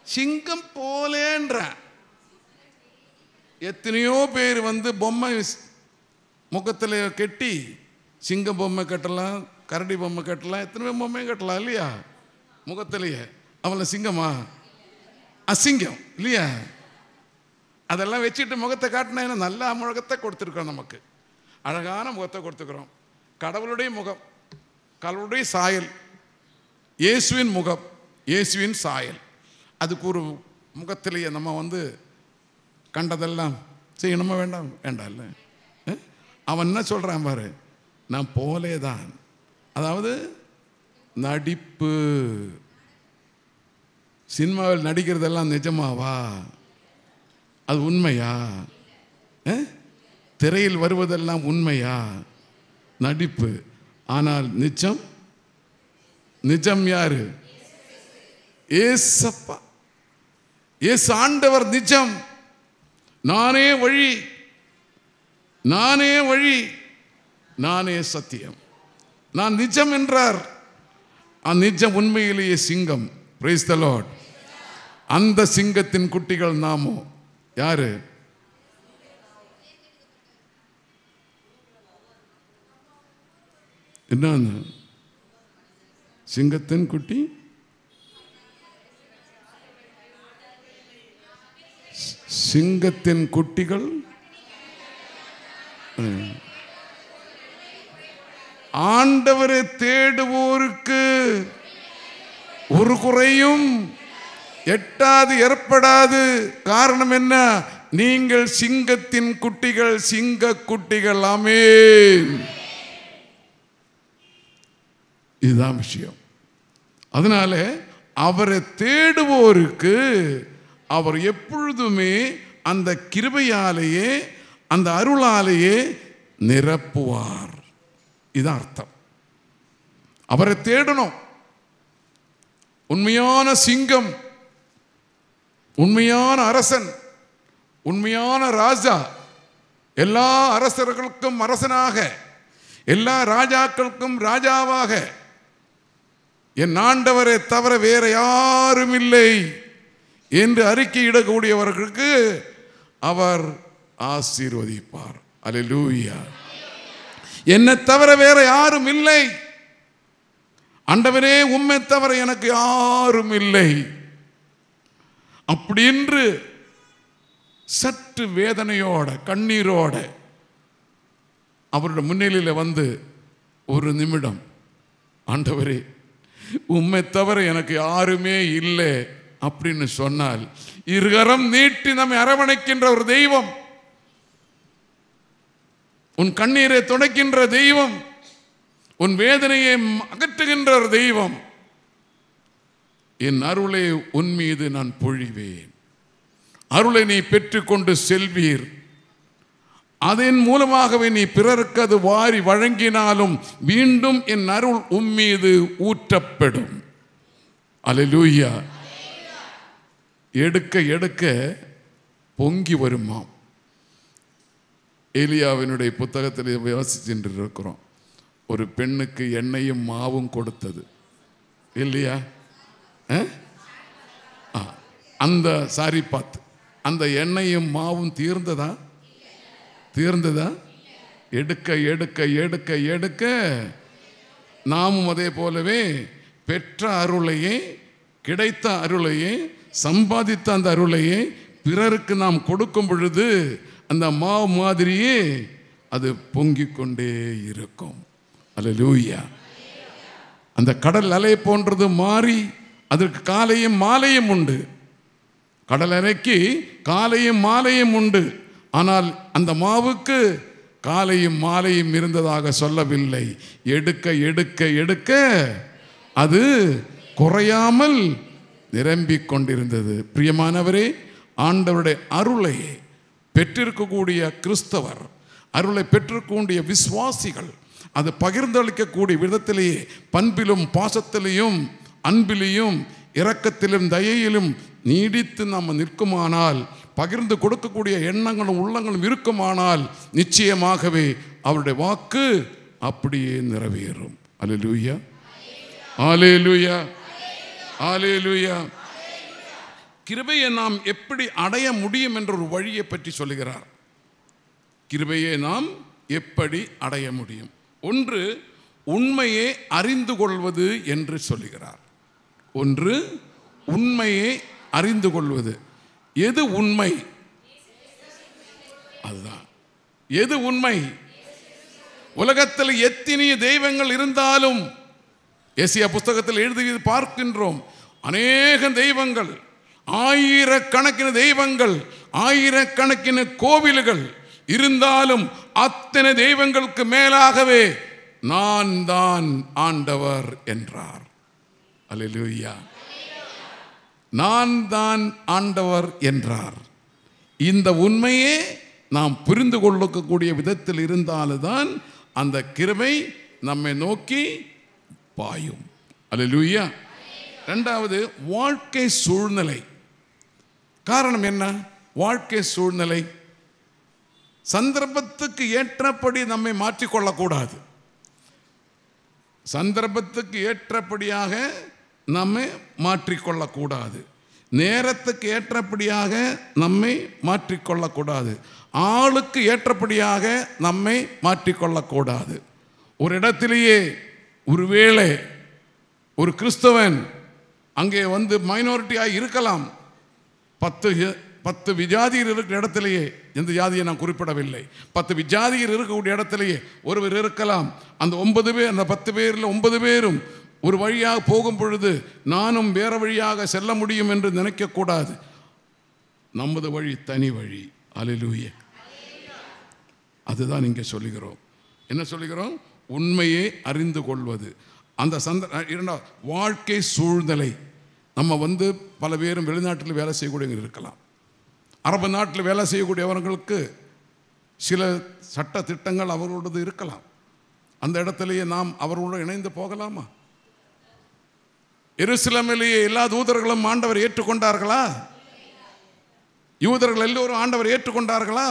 சிங்கம் போலேன்ற. எத்தனையோ பேர் பொம்மை முகத்தில் கட்டி, சிங்க பொம்மை கட்டலாம், கரடி பொம்மை கட்டலாம், எத்தனை பொம்மையும் கட்டலாம் இல்லையா? முகத்திலேயே. அவளை சிங்கமா? அசிங்கம் இல்லையா? அதெல்லாம் வச்சுட்டு முகத்தை காட்டினா நல்ல முகத்தை கொடுத்துருக்கோம், நமக்கு அழகான முகத்தை கொடுத்துக்கிறோம். கடவுளுடைய முகம், கடவுளுடைய சாயல், இயேசுவின் முகம், இயேசுவின் சாயல். அதுக்கு ஒரு முகத்திலேயே நம்ம கண்டதெல்லாம் செய்யணுமா? வேண்டாம், வேண்டாம் இல்லை. அவன் என்ன சொல்றான் பாரு, நான் போலேதான். அதாவது நடிப்பு. சினிமாவில் நடிக்கிறதெல்லாம் நிஜமாவா? அது உண்மையா? திரையில் வருவதெல்லாம் உண்மையா? நடிப்பு. ஆனால் நிஜம், நிஜம் யாரு? ஏசப்பா, ஏசு ஆண்டவர் நிஜம். நானே வழி, நானே வழி, நானே சத்தியம், நான் நிஜம் என்றார். நிஜம் உண்மையிலேயே சிங்கம். Price the Lord. அந்த சிங்கத்தின் குட்டிகள் நாமோ. யாரு? என்ன சிங்கத்தின் குட்டி? சிங்கத்தின் குட்டிகள் ஆண்டவரை தேடுவோருக்கு ஒரு குறையும் எட்டாது, ஏற்படாது. காரணம் என்ன? நீங்கள் சிங்கத்தின் குட்டிகள், சிங்க குட்டிகள். ஆமென். இதுதான் விஷயம். அதனால அவரை தேடுவோருக்கு அவர் எப்பொழுதுமே அந்த கிருபையாலேயே, அந்த அருளாலேயே நிரப்புவார். இது அர்த்தம். அவரை தேடணும். உண்மையான சிங்கம், உண்மையான அரசன், உண்மையான ராஜா, எல்லா அரசர்களுக்கும் அரசனாக, எல்லா ராஜாக்களுக்கும் ராஜாவாக என் ஆண்டவரை தவிர வேற யாரும் இல்லை என்று அறிக்கையிடக்கூடியவர்களுக்கு அவர் ஆசீர்வதிப்பார். அல்லேலூயா. என்னை தவிர வேற யாரும் இல்லை, ஆண்டவரே உம்மை தவிர எனக்கு யாரும் இல்லை அப்படி என்று சற்று வேதனையோட கண்ணீரோட அவருடைய முன்னிலையில் வந்து ஒரு நிமிடம், ஆண்டவரே உம்மை தவிர எனக்கு யாருமே இல்லை அப்படின்னு சொன்னால், இருகரம் நீட்டி நம்மை அரவணைக்கின்ற ஒரு தெய்வம், உன் கண்ணீரை துடைக்கின்ற தெய்வம், உன் வேதனையை அகற்றுகின்ற ஒரு தெய்வம், என் அருளை உன் மீது நான் பொழிவேன், அருளை நீ பெற்றுக்கொண்டு செல்வீர், அதன் மூலமாகவே நீ பிறருக்கு அது வாரி வழங்கினாலும் மீண்டும் என் அருள் உம்மீது ஊற்றப்படும். அல்லேலூயா. எடுக்க எடுக்க பொங்கி வருமாம். எலியாவினுடைய புத்தகத்தில் வாசிச்சென்று இருக்கிறோம். ஒரு பெண்ணுக்கு எண்ணெயும் மாவும் கொடுத்தது இல்லையா? அந்த சாரி பார்த்து அந்த எண்ணெயும் மாவும் தீர்ந்ததா? தீர்ந்ததா? எடுக்க எடுக்க எடுக்க எடுக்க நாமும் அதே போலவே பெற்ற அருளையே, கிடைத்த அருளையே, சம்பாதித்த அந்த அருளையே பிறருக்கு நாம் கொடுக்கும் பொழுது அந்த மாவு மாதிரியே அது பொங்கிக் கொண்டே இருக்கும். அல்லேலூயா. அந்த கடல் அலை போன்றது மாறி அதற்கு காலையும் மாலையும் உண்டு. கடல் அலைக்கு காலையும் மாலையும் உண்டு. ஆனால் அந்த மாவுக்கு காலையும் மாலையும் இருந்ததாக சொல்லவில்லை. எடுக்க எடுக்க எடுக்க அது குறையாமல் நிரம்பிக் கொண்டிருந்தது. பிரியமானவரே, ஆண்டவருடைய அருளை பெற்றிருக்கக்கூடிய கிறிஸ்தவர், அருளை பெற்றிருக்கக்கூடிய விசுவாசிகள் அது பகிர்ந்தளிக்கக்கூடிய விதத்திலேயே பண்பிலும் பாசத்திலையும் அன்பிலையும் இரக்கத்திலும் தயையிலும் நீடித்து நாம் நிற்குமானால், பகிர்ந்து கொடுக்கக்கூடிய எண்ணங்களும் உள்ளங்களும் இருக்குமானால் நிச்சயமாகவே அவருடைய வாக்கு அப்படியே நிறைவேறும். அல்லேலூயா, அல்லேலூயா, அல்லேலூயா. கிருபையை நாம் எப்படி அடைய முடியும் என்ற ஒரு வழியை பற்றி சொல்லுகிறார். கிருபையை நாம் எப்படி அடைய முடியும்? ஒன்று, உண்மையை அறிந்து கொள்வது என்று சொல்லுகிறார். ஒன்று, உண்மையை அறிந்து கொள்வது. எது உண்மை? அதுதான். எது உண்மை? உலகத்தில் எத்தனை தெய்வங்கள் இருந்தாலும், ஏசியா புஸ்தகத்தில் எழுதி பார்க்கின்றோம், அநேக தெய்வங்கள், ஆயிரக்கணக்கின தெய்வங்கள், ஆயிரக்கணக்கின கோவில்கள் இருந்தாலும் அத்தனை தெய்வங்களுக்கு மேலாகவே நான் தான் ஆண்டவர் என்றார். அல்லேலூயா. நான் தான் ஆண்டவர் என்றார். இந்த உண்மையே நாம் புரிந்து கொள்ளக்கூடிய விதத்தில் இருந்தால்தான் அந்த கிருபை நம்மை நோக்கி பாயும். அல்லேலூயா. இரண்டாவது, வாழ்க்கை சூழ்நிலை. காரணம் என்ன? வாழ்க்கை சூழ்நிலை சந்தர்ப்பத்துக்கு ஏற்றபடி நம்மை மாற்றிக்கொள்ளக்கூடாது. சந்தர்ப்பத்துக்கு ஏற்றபடியாக நம்மை மாற்றிக்கொள்ளக்கூடாது. நேரத்துக்கு ஏற்றபடியாக நம்மை மாற்றிக்கொள்ளக்கூடாது. ஆளுக்கு ஏற்றபடியாக நம்மை மாற்றிக்கொள்ளக்கூடாது. ஒரு இடத்திலேயே ஒருவேளை ஒரு கிறிஸ்தவன் அங்கே வந்து மைனாரிட்டியாக இருக்கலாம். 10 விஜாதியர் இருக்கிற இடத்திலேயே, எந்த ஜாதியை நான் குறிப்பிடவில்லை, 10 விஜாதியர் இருக்கக்கூடிய இடத்திலேயே ஒருவர் இருக்கலாம். அந்த 9 பேர், அந்த 10 பேரில் 9 பேரும் ஒரு வழியாக போகும் பொழுது நானும் வேற வழியாக செல்ல முடியும் என்று நினைக்கக்கூடாது. நமது வழி தனி வழி. அல்லேலூயா. அதுதான் இங்கே சொல்லுகிறோம். என்ன சொல்லுகிறோம்? உண்மையை அறிந்து கொள்வது. அந்த இரண்டாவது, வாழ்க்கை சூழ்நிலை. நம்ம வந்து பல பேரும் வெளிநாட்டில் வேலை செய்யக்கூடியவங்க இருக்கலாம். அரபு நாட்டில் வேலை செய்யக்கூடியவர்களுக்கு சில சட்ட திட்டங்கள் அவர்களோடது இருக்கலாம். அந்த இடத்திலேயே நாம் அவரோடு இணைந்து போகலாமா? எருசலேமிலேயே எல்லா தூதர்களும் ஆண்டவர் ஏற்றுக்கொண்டார்களா? யூதர்கள் எல்லோரும் ஆண்டவர் ஏற்றுக்கொண்டார்களா?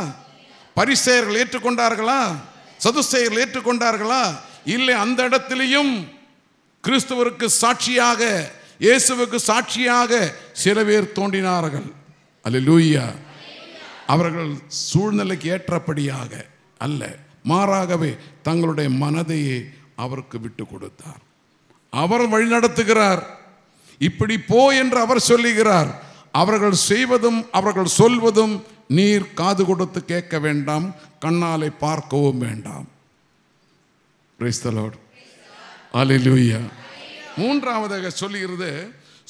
பரிசேயர்கள் ஏற்றுக்கொண்டார்களா? சதுசேயர்கள் ஏற்றுக்கொண்டார்களா? இல்லை. அந்த இடத்திலேயும் கிறிஸ்துவருக்கு சாட்சியாக, இயேசுவுக்கு சாட்சியாக சில பேர் தோன்றினார்கள். அல்லேலூயா. அவர்கள் சூழ்நிலைக்கு ஏற்றபடியாக அல்ல, மாறாகவே தங்களுடைய மனதையே அவருக்கு விட்டு கொடுத்தார். அவர் வழிநடத்துகிறார். இப்படி போ என்று அவர் சொல்லுகிறார். அவர்கள் செய்வதும் அவர்கள் சொல்வதும் நீர் காது கொடுத்து கேட்க வேண்டாம், கண்ணாலை பார்க்கவும் வேண்டாம். Praise the Lord. Hallelujah. மூன்றாவதாக சொல்லுகிறது,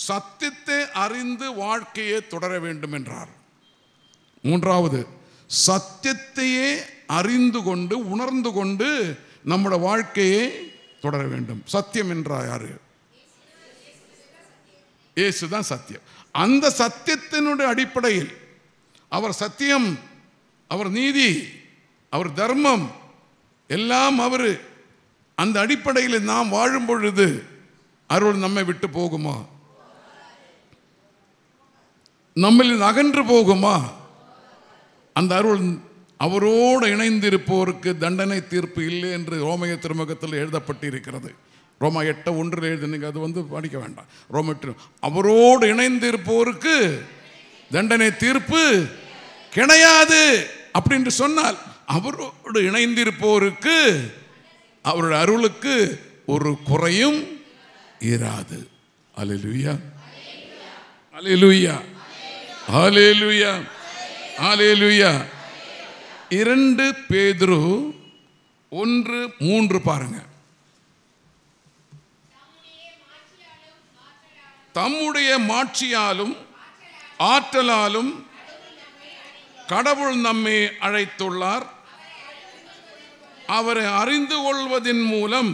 சத்தியத்தை அறிந்து வாழ்க்கையை தொடர வேண்டும் என்றார். மூன்றாவது, சத்தியத்தையே அறிந்து கொண்டு உணர்ந்து கொண்டு நம்முடைய வாழ்க்கையை தொடர வேண்டும். சத்தியம் என்றார் யாரு? இயேசு தான் சத்தியம். அந்த சத்தியத்தினுடைய அடிப்படையில் அவர் சத்தியம், அவர் நீதி, அவர் தர்மம் எல்லாம் அவர். அந்த அடிப்படையில் நாம் வாழும் பொழுது அருள் நம்மை விட்டு போகுமா? நம்மில் அகன்று போகுமா? அந்த அருள் அவரோடு இணைந்திருப்போருக்கு தண்டனை தீர்ப்பு இல்லை என்று ரோமைய திருமுகத்தில் எழுதப்பட்டிருக்கிறது. ரோமா 8:1 எழுதுனீங்க, அது படிக்க வேண்டாம். ரோம 8 அவரோடு இணைந்திருப்போருக்கு தண்டனை தீர்ப்பு கிடையாது அப்படின்னு சொன்னால், அவரோடு இணைந்திருப்போருக்கு அவருடைய அருளுக்கு ஒரு குறையும் இராது. அல்லேலூயா, அல்லேலூயா, அல்லேலூயா, அல்லேலூயா. 2 பேதுரு 1:3 பாருங்க. தம்முடைய மாட்சியாலும் ஆற்றலாலும் கடவுள் நம்மை அழைத்துள்ளார். அவரை அறிந்து கொள்வதன் மூலம்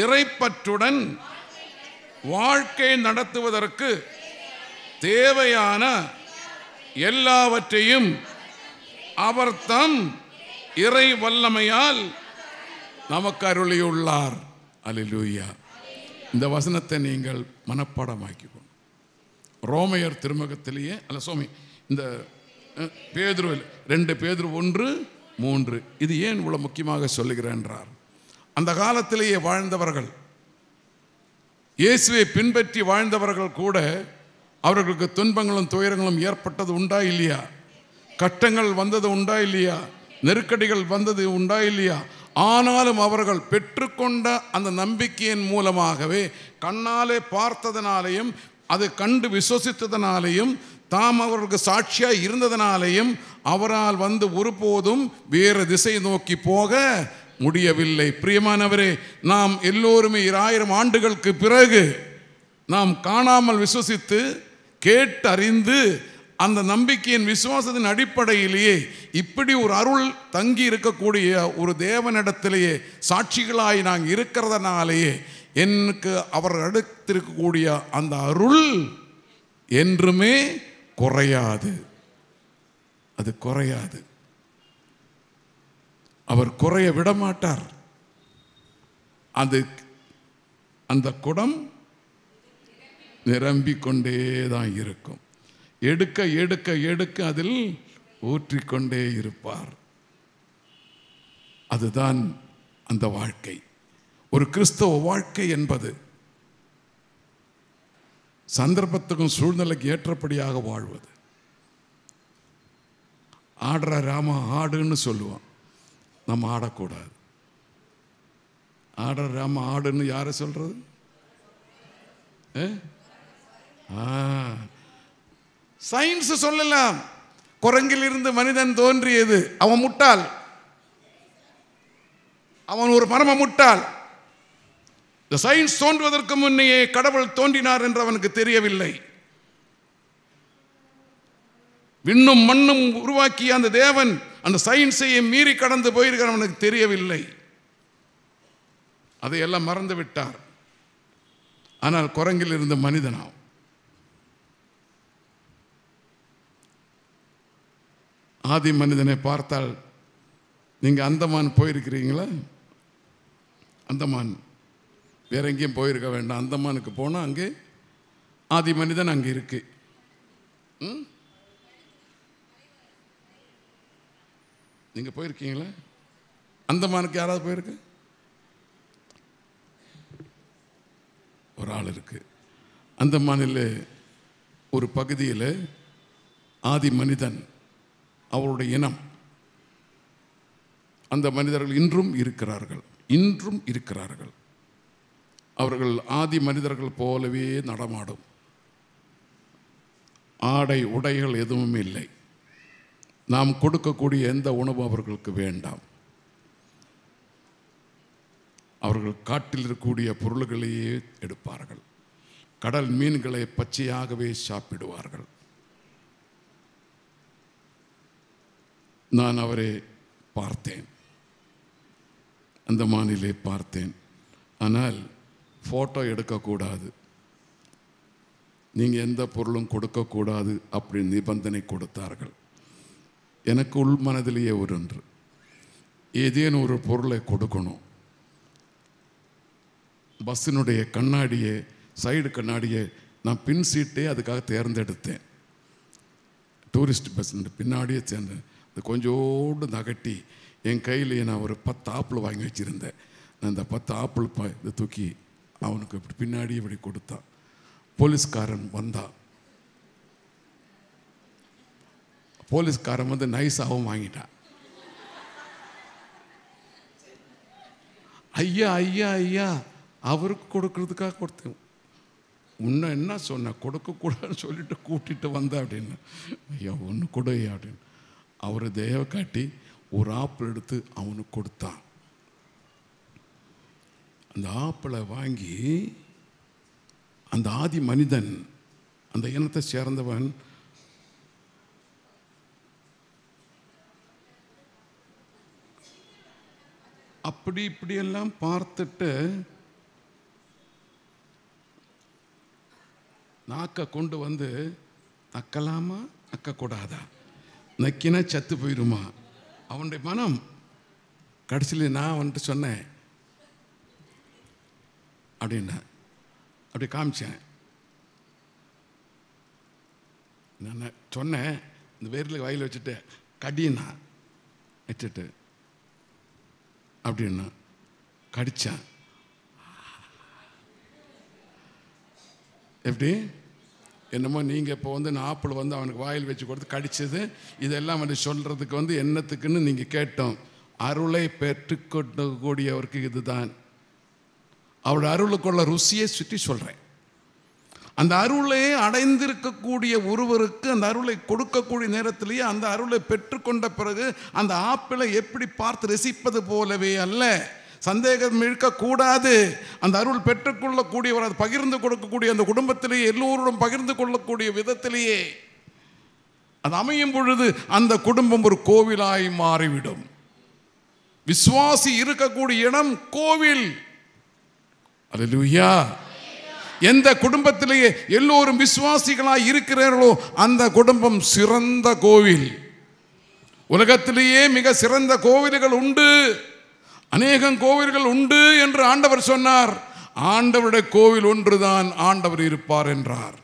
இறைப்பற்றுடன் வாழ்க்கை நடத்துவதற்கு தேவையான எல்லாவற்றையும் அவர் தம் இறை வல்லமையால் நமக்கு அருளியுள்ளார். அல்லேலூயா. இந்த வசனத்தை நீங்கள் மனப்பாடமாக்கிக்கணும். ரோமையர் திருமுகத்திலேயே அல்ல சோமி, இந்த பேதுரு 2 பேதுரு 1:3 இது ஏன் இவ்வளவு முக்கியமாக சொல்லுகிறேன் என்றார். அந்த காலத்திலேயே வாழ்ந்தவர்கள், இயேசுவை பின்பற்றி வாழ்ந்தவர்கள் கூட அவர்களுக்கு துன்பங்களும் துயரங்களும் ஏற்பட்டது உண்டா இல்லையா? கட்டங்கள் வந்தது உண்டா இல்லையா? நெருக்கடிகள் வந்தது உண்டா இல்லையா? ஆனாலும் அவர்கள் பெற்றுக்கொண்ட அந்த நம்பிக்கையின் மூலமாகவே, கண்ணாலே பார்த்ததனாலேயும் அதை கண்டு விசுவசித்ததனாலேயும் தாம் அவர்களுக்கு சாட்சியாக இருந்ததனாலேயும் அவரால் ஒருபோதும் வேறு திசை நோக்கி போக முடியவில்லை. பிரியமானவரே, நாம் எல்லோருமே 1000 ஆண்டுகளுக்கு பிறகு நாம் காணாமல் விசுவசித்து கேட்டு அறிந்து அந்த நம்பிக்கையின் விசுவாசத்தின் அடிப்படையிலேயே இப்படி ஒரு அருள் தங்கி இருக்கக்கூடிய ஒரு தேவனிடத்திலேயே சாட்சிகளாய் நாங்கள் இருக்கிறதுனாலேயே எனக்கு அவர் அடுத்திருக்கக்கூடிய அந்த அருள் என்றுமே குறையாது. அது குறையாது. அவர் குறைய விடமாட்டார். அந்த குடம் நிரம்பிக்கொண்டே தான் இருக்கும். எடுக்க எடுக்க எடுக்க அதில் ஊற்றிக்கொண்டே இருப்பார். அதுதான் அந்த வாழ்க்கை. ஒரு கிறிஸ்தவ வாழ்க்கை என்பது சந்தர்ப்பத்துக்கும் சூழ்நிலைக்கு ஏற்றபடியாக வாழ்வது. ஆடுற ராமா ஆடுன்னு சொல்லுவான், நம்ம ஆடக்கூடாது. ஆடுற ராமா ஆடுன்னு யாரை சொல்றது? சயின்ஸ் சொல்லலாம், குரங்கிலிருந்து மனிதன் தோன்றியது. அவன் முட்டாள், அவன் ஒரு பரம முட்டாள். இந்த சயின்ஸ் தோன்றுவதற்கு முன்னையே கடவுள் தோன்றினார் என்று அவனுக்கு தெரியவில்லை. விண்ணும் மண்ணும் உருவாக்கிய அந்த தேவன் அந்த சயின்ஸையே மீறி கடந்து போயிருக்கிற அவனுக்கு தெரியவில்லை. அதையெல்லாம் மறந்து விட்டார். ஆனால் குரங்கில் இருந்த மனிதனாம். ஆதி மனிதனை பார்த்தால், நீங்க அந்தமான் போயிருக்கிறீங்களா? அந்தமான் வேற எங்கேயும் போயிருக்க வேண்டாம். அந்தமானுக்கு போனால் அங்கே ஆதி மனிதன் அங்கே இருக்கு. நீங்க போயிருக்கீங்களா? அந்தமானுக்கு யாராவது போயிருக்கு? ஒரு ஆள் இருக்கு. அந்தமானில் ஒரு பகுதியில் ஆதி மனிதன், அவருடைய இனம், அந்த மனிதர்கள் இன்றும் இருக்கிறார்கள். அவர்கள் ஆதி மனிதர்கள் போலவே நடமாடும். ஆடை உடைகள் எதுவும் இல்லை. நாம் கொடுக்கக்கூடிய எந்த உணவும் அவர்களுக்கு வேண்டாம். அவர்கள் காட்டில் இருக்கக்கூடிய பொருள்களையே எடுப்பார்கள். கடல் மீன்களை பச்சையாகவே சாப்பிடுவார்கள். நான் அவரை பார்த்தேன், அந்தமானிலே பார்த்தேன். ஆனால் ஃபோட்டோ எடுக்கக்கூடாது, நீங்கள் எந்த பொருளும் கொடுக்கக்கூடாது அப்படி நிபந்தனை கொடுத்தார்கள். எனக்கு உள் மனதிலேயே ஒன்று, ஏதேனும் ஒரு பொருளை கொடுக்கணும். பஸ்ஸினுடைய கண்ணாடியை, சைடு கண்ணாடியை நான் பின் சீட்டே அதுக்காக தேர்ந்தெடுத்தேன். டூரிஸ்ட் பஸ் பின்னாடியே சேர்ந்தேன். அது கொஞ்சோடு நகட்டி என் கையிலேயே நான் ஒரு 10 ஆப்பிள் வாங்கி வச்சுருந்தேன். நான் அந்த 10 ஆப்பிள் இதை தூக்கி அவனுக்கு இப்படி பின்னாடி இப்படி கொடுத்தான். போலீஸ்காரன் வந்தான். போலீஸ்காரன் வந்து நைஸாகவும் வாங்கிட்டான். ஐயா ஐயா ஐயா அவருக்கு கொடுக்கறதுக்காக கொடுத்தேன். உன்னை என்ன சொன்ன, கொடுக்கக்கூடாதுன்னு சொல்லிட்டு கூட்டிட்டு வந்த அப்படின்னு. ஐயா ஒன்று கொடுயா அப்படின்னு அவரை தயவு காட்டி ஒரு ஆப்பிள் எடுத்து அவனுக்கு கொடுத்தான். அந்த ஆப்பிளை வாங்கி அந்த ஆதி மனிதன், அந்த இனத்தை சேர்ந்தவன், அப்படி இப்படியெல்லாம் பார்த்துட்டு நாக்கை கொண்டு வந்து நக்கலாமா நக்கக்கூடாதா, நக்கினா சத்து போயிடுமா அவனுடைய மனம். கடைசியில் நான் வந்துட்டு சொன்னேன் அப்படின்னா அப்படி காமிச்சேன். நான் சொன்னேன், இந்த வேரில் வயலில் வச்சுட்டு கடினா வச்சுட்டு அப்படின்னா கடித்தான். எப்படி என்னமோ நீங்கள் இப்போ வந்து நான் ஆப்பிள் வந்து அவனுக்கு வாயில் வச்சு கொடுத்து கடிச்சது இதெல்லாம் வந்து சொல்கிறதுக்கு வந்து என்னத்துக்குன்னு நீங்கள் கேட்டோம். அருளை பெற்றுக்கொள்ளக்கூடியவருக்கு இதுதான். அவருடைய அருளுக்குள்ள ருசியை சுற்றி சொல்கிறேன். அந்த அருளை அடைந்திருக்கக்கூடிய ஒருவருக்கு அந்த அருளை கொடுக்கக்கூடிய நேரத்திலேயே அந்த அருளை பெற்றுக்கொண்ட பிறகு அந்த ஆப்பிளை எப்படி பார்த்து ரசிப்பது போலவே அல்ல, சந்தேகம் இருக்கக்கூடாது. அந்த அருள் பெற்றுக்கொள்ளக்கூடியவர் அது பகிர்ந்து கொடுக்கக்கூடிய அந்த குடும்பத்திலேயே எல்லோருடன் பகிர்ந்து கொள்ளக்கூடிய விதத்திலேயே அது அமையும் பொழுது அந்த குடும்பம் ஒரு கோவிலாய் மாறிவிடும். விசுவாசி இருக்கக்கூடிய இடம் கோவில். அல்லேலூயா. எந்த குடும்பத்திலேயே எல்லோரும் விசுவாசிகளாய் இருக்கிறார்களோ அந்த குடும்பம் சிறந்த கோவில். உலகத்திலேயே மிக சிறந்த கோவில்கள் உண்டு, அநேகம் கோவில்கள் உண்டு என்று ஆண்டவர் சொன்னார். ஆண்டவருடைய கோவில் ஒன்றுதான் ஆண்டவர் இருப்பார் என்றார்.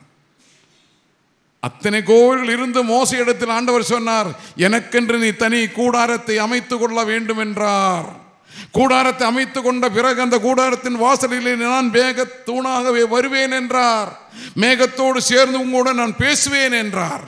அத்தனை கோவில்கள் இருந்து மோசே இடத்தில் ஆண்டவர் சொன்னார், எனக்கென்று நீ தனி கூடாரத்தை அமைத்துக் கொள்ள வேண்டும் என்றார். கூடாரத்தை அமைத்துக் கொண்ட பிறகு அந்த கூடாரத்தின் வாசலிலே நான் மேகத்தூணாகவே வருவேன் என்றார். மேகத்தோடு சேர்ந்து உங்களுடன் நான் பேசுவேன் என்றார்.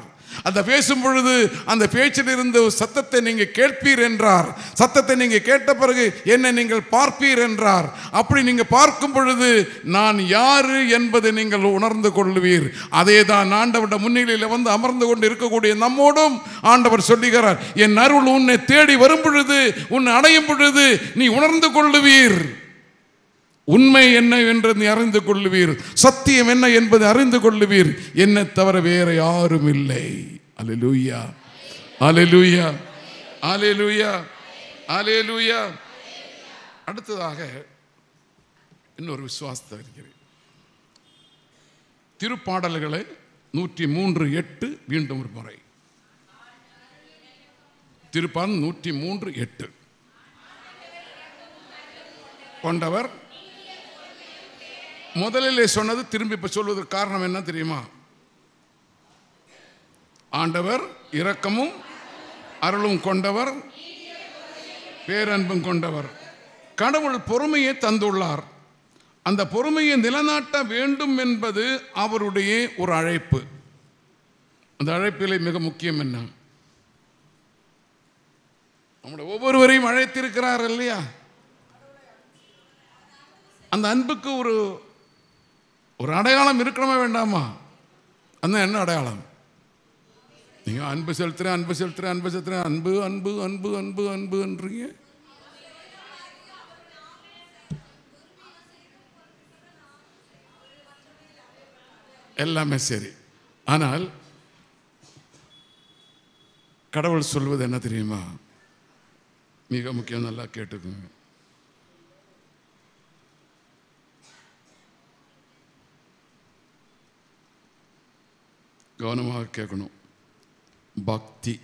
அந்த பேசும் பொழுது அந்த பேச்சில் இருந்து சத்தத்தை நீங்கள் கேட்பீர் என்றார். சத்தத்தை நீங்கள் கேட்ட பிறகு என்னை நீங்கள் பார்ப்பீர் என்றார். அப்படி நீங்கள் பார்க்கும் பொழுது நான் யாரு என்பதை நீங்கள் உணர்ந்து கொள்ளுவீர். அதே தான் ஆண்டவருடைய முன்னிலையில் வந்து அமர்ந்து கொண்டு இருக்கக்கூடிய நம்மோடும் ஆண்டவர் சொல்லுகிறார், என் அருள் உன்னை தேடி வரும் பொழுது, உன்னை அடையும் பொழுது நீ உணர்ந்து கொள்ளுவீர். உண்மை என்ன என்று நீ அறிந்து கொள்ளுவீர், சத்தியம் என்ன என்பதை அறிந்து கொள்ளுவீர். என்னை தவிர வேற யாரும் இல்லை. அல்லேலூயா, அல்லேலூயா, அல்லேலூயா, அல்லேலூயா. அடுத்ததாக இன்னொரு விசுவாசத்தை இருக்கிறேன். திருப்பாடல்களை 103:8 மீண்டும் ஒரு முறை. திருப்பாடல் 103:8. கொண்டவர். முதலிலே சொன்னது திரும்பி இப்ப சொல்வதற்கு காரணம் என்ன தெரியுமா? ஆண்டவர் இரக்கமும் அருளும் கொண்டவர், பேரன்பும் கொண்டவர். கடவுள் பொறுமையை தந்துள்ளார். அந்த பொறுமையை நிலைநாட்ட வேண்டும் என்பது அவருடைய ஒரு அழைப்பு. அந்த அழைப்பிலே மிக முக்கியம் என்ன? நம்முடைய ஒவ்வொருவரையும் அழைத்திருக்கிறார் இல்லையா? அந்த அன்புக்கு ஒரு ஒரு அடையாளம் இருக்கணுமா வேண்டாமா? அந்த என்ன அடையாளம்? நீங்க அன்பு செலுத்துறேன், அன்பு செலுத்துறேன், அன்பு செலுத்துறேன், அன்பு அன்பு அன்பு அன்பு அன்புன்றீங்க. எல்லாமே சரி. ஆனால் கடவுள் சொல்வது என்ன தெரியுமா? மிக முக்கியம், நல்லா கேட்டுக்கோங்க. கவனமாக கேட்கணும். பக்தி,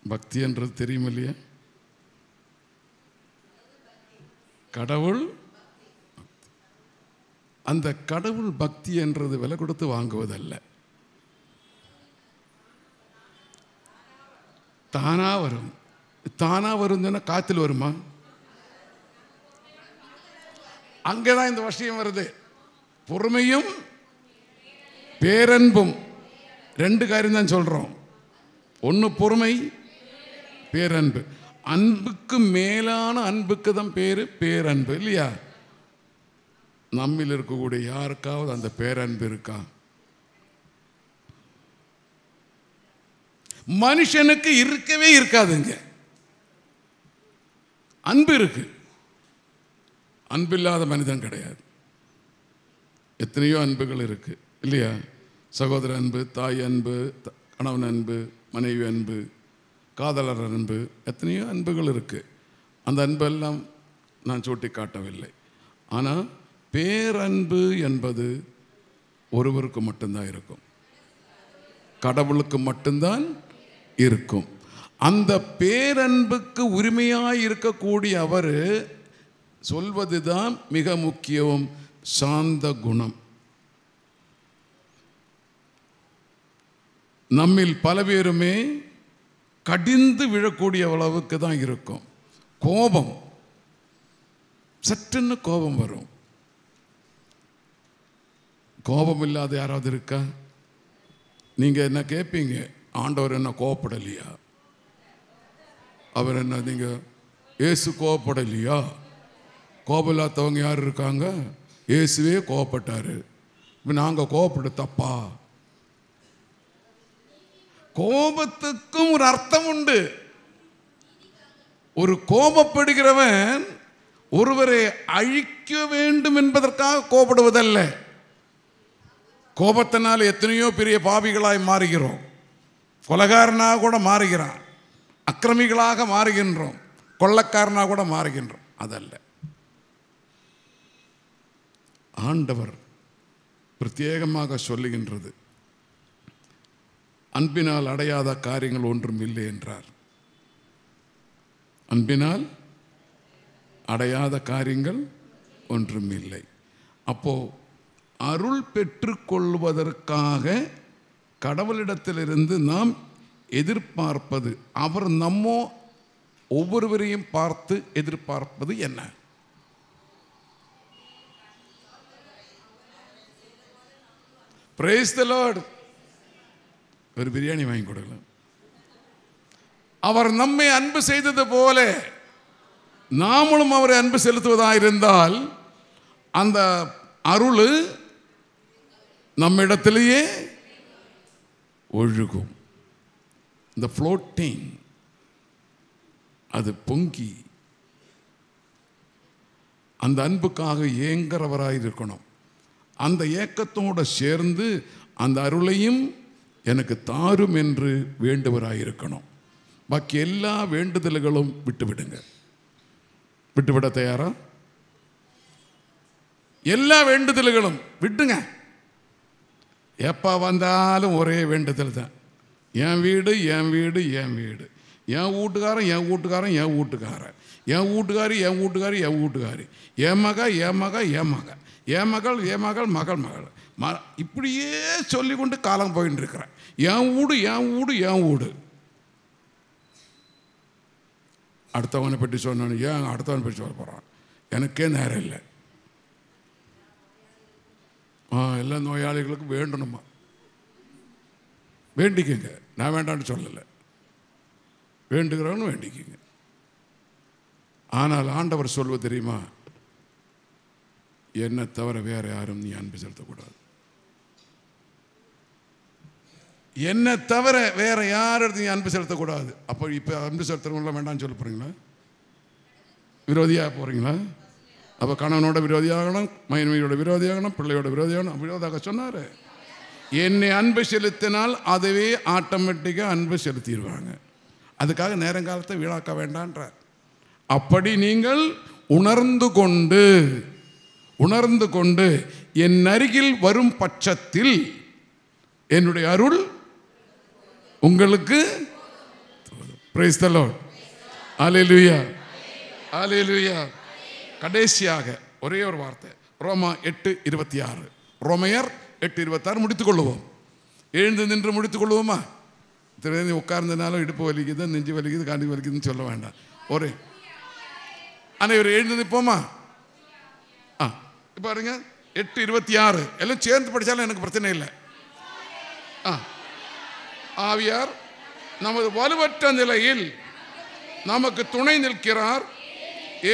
பக்தி என்றது தெரியும் இல்லையா? கடவுள், அந்த கடவுள் பக்தி என்றது விலை கொடுத்து வாங்குவதல்ல. தானா வரும். தானா வரும் காத்தில் வருமா? அங்கேதான் இந்த விஷயம் வருது. பொறுமையும் பேரன்பும் ரெண்டு காரியம் தான் சொல்றோம். ஒன்று பொறுமை, பேரன்பு. அன்புக்கு மேலான அன்புக்கு தான் பேரு பேரன்பு இல்லையா? நம்மில் இருக்கக்கூடிய யாருக்காவது அந்த பேரன்பு இருக்கா? மனுஷனுக்கு இருக்கவே இருக்காதுங்க. அன்பு இருக்கு, அன்பில்லாத மனிதன் கிடையாது. எத்தனையோ அன்புகள் இருக்கு இல்லையா? சகோதர அன்பு, தாய் அன்பு, கணவன் அன்பு, மனைவி அன்பு, காதலர் அன்பு, எத்தனையோ அன்புகள் இருக்கு. அந்த அன்பெல்லாம் நான் சுட்டி காட்டவில்லை. ஆனால் பேரன்பு என்பது ஒருவருக்கு மட்டும்தான் இருக்கும், கடவுளுக்கு மட்டும்தான் இருக்கும். அந்த பேரன்புக்கு உரிமையாய் இருக்கக்கூடிய அவர் சொல்வதுதான் மிக முக்கியம், சாந்த குணம். நம்மில் பல பேருமே கடிந்து விழக்கூடிய அளவுக்கு தான் இருக்கும். கோபம், சற்றுன்னு கோபம் வரும். கோபம் இல்லாத யாராவது இருக்கா? நீங்க என்ன கேட்பீங்க? ஆண்டவர் என்ன கோபப்படலையா? அவர் என்ன, நீங்க இயேசு கோபப்படலையா? கோபம் இல்லாதவங்க யார் இருக்காங்க? இயேசுவே கோபப்பட்டாரு. நாங்க கோபப்பட தப்பா? கோபத்துக்கும் ஒரு அர்த்தம் உண்டு. ஒரு கோபப்படுகிறவன் ஒருவரை அழிக்க வேண்டும் என்பதற்காக கோபப்படுவதல்ல. கோபத்தினால் எத்தனையோ பெரிய பாவிகளாய் மாறுகிறோம். கொலைகாரனாக கூட மாறுகிறான், அக்கிரமிகளாக மாறுகின்றோம், கொள்ளக்காரனாக கூட மாறுகின்றோம். அதல்ல, ஆண்டவர் பிரத்யேகமாக சொல்லுகின்றது, அன்பினால் அடையாத காரியங்கள் ஒன்றும் இல்லை என்றார். அன்பினால் அடையாத காரியங்கள் ஒன்றும் இல்லை. அப்போ அருள் பெற்றுக்கொள்வதற்காக கடவுளிடத்திலிருந்து நாம் எதிர்பார்ப்பது, அவர் நம்மோ ஒவ்வொருவரையும் பார்த்து எதிர்பார்ப்பது என்ன? Praise the Lord. ஒரு பிரியாணி வாங்கி கொடுக்கலாம். அவர் நம்மை அன்பு செய்தது போல நாமளும் அவரை அன்பு செலுத்துவதாக இருந்தால் அந்த அருள் நம்மிடத்திலேயே ஒழுகும். இந்த ஃப்ளோட்டிங், அது பொங்கி அந்த அன்புக்காக ஏங்குறவராய் இருக்கணும். அந்த ஏக்கத்தோடு சேர்ந்து அந்த அருளையும் எனக்கு தாரும் என்று வேண்டுவராயிருக்கணும். பாக்கி எல்லா வேண்டுதல்களும் விட்டுவிடுங்க. விட்டுவிட தயாரா? எல்லா வேண்டுதல்களும் விட்டுங்க. எப்போ வந்தாலும் ஒரே வேண்டுதல் தான், என் வீடு என் வீடு என் வீடு. என் வீட்டுக்காரன் என் வீட்டுக்காரன் என் வீட்டுக்காரன், என் வீட்டுக்காரி என் வீட்டுக்காரி என் வீட்டுக்காரி, என் மக என் மக என் மக, என் மகள் என் மகள் மகள் மகள், இப்படியே சொல்லி கொண்டு காலம் போயிட்டு இருக்கிறேன். என் வீடு என் வீடு என் வீடு. அடுத்தவனை பற்றி சொன்னானு ஏன் அடுத்தவனை பற்றி சொல்ல போகிறான்? எனக்கே நேரம் இல்லை. எல்லா நோயாளிகளுக்கும் வேண்டணுமா? வேண்டிக்கங்க, நான் வேண்டான்னு சொல்லலை, வேண்டுகிறவனு வேண்டிக்கங்க. ஆனால் ஆண்டவர் சொல்வது தெரியுமா? என்னை தவிர வேற யாரும் நீ அன்பு செலுத்தக்கூடாது. என்னை தவிர வேற யாரும் நீ அன்பு செலுத்தக்கூடாது. அப்போ இப்போ அன்பு செலுத்துறவங்களாம் வேண்டாம்னு சொல்ல போறீங்களா? விரோதியாக போறீங்களா? அப்போ கணவனோட விரோதியாகணும், மனைவியோட விரோதியாகணும், பிள்ளையோட விரோதியாகணும், விரோதாக சொன்னார். என்னை அன்பு செலுத்தினால் அதுவே ஆட்டோமேட்டிக்காக அன்பு செலுத்திடுவாங்க. அதுக்காக நேரங்காலத்தை வீணாக்க வேண்டான்றார். அப்படி நீங்கள் உணர்ந்து கொண்டு என் அருகில் வரும் பட்சத்தில் என்னுடைய அருள் உங்களுக்கு. Praise the Lord. Alleluia, alleluia. கடைசியாக ஒரே ஒரு வார்த்தை, ரோமா 8:26. ரோமையர் 8:26 முடித்துக் கொள்ளுவோம். எழுந்து நின்று முடித்துக் கொள்ளுவோமா? திடீர்னு உட்கார்ந்தனாலும் இடுப்பு வலிக்குது, நெஞ்சு வலிக்குது, காண்டி வலிக்குதுன்னு சொல்ல வேண்டாம். ஒரே அனைவரும் எழுந்து நிற்போமா? பாருங்க 8:26 எல்லாம் சேர்ந்து படித்தாலும் எனக்கு பிரச்சனை இல்லை. ஆவியார் நமது வலுவற்ற நிலையில் நமக்கு துணை நிற்கிறார்.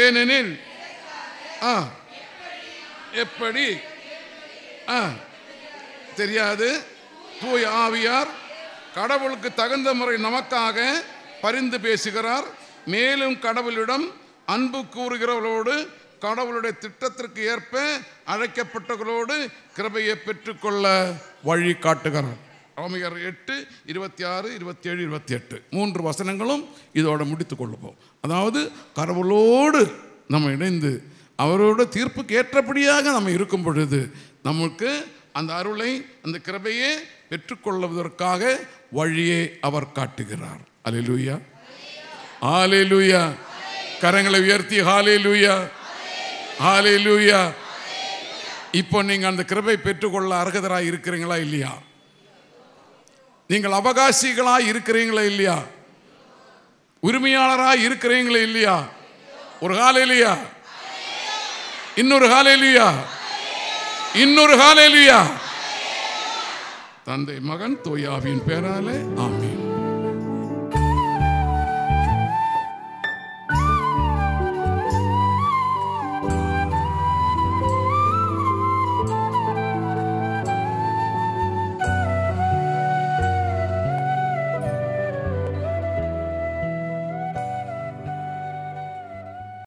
ஏனெனில் எப்படி தெரியாது, தூய ஆவியார் கடவுளுக்கு தகுந்த முறை நமக்காக பரிந்து பேசுகிறார். மேலும் கடவுளிடம் அன்பு கூறுகிறவர்களோடு கடவுளுடைய திட்டத்திற்கு ஏற்ப அழைக்கப்பட்டவர்களோடு கிருபையை பெற்றுக்கொள்ள வழி காட்டுகிறார். ரோமையர் 8:26, 27, 28 3 வசனங்களும் இதோட முடித்துக் கொள்ளுவோம். அதாவது கடவுளோடு நம்ம இணைந்து அவரோட தீர்ப்புக்கு ஏற்றபடியாக நம்ம இருக்கும் பொழுது நமக்கு அந்த அருளை, அந்த கிருபையை பெற்றுக்கொள்வதற்காக வழியை அவர் காட்டுகிறார். அல்லேலூயா, அல்லேலூயா. கரங்களை உயர்த்தி ஹல்லேலூயா, ஹல்லேலூயா. இப்போ நீங்க அந்த கிருபை பெற்றுக்கொள்ள அர்ஹதராய் இருக்கிறீங்களா இல்லையா? நீங்கள் அவகாசிகளாய் இருக்கிறீங்களா இல்லையா? உரிமையாளராய் இருக்கிறீங்களா இல்லையா? ஒரு ஹல்லேலூயா, இன்னொரு ஹல்லேலூயா, இன்னொரு ஹல்லேலூயா. தந்தை, மகன், தூய ஆவியின் பெயராலே ஆமென்.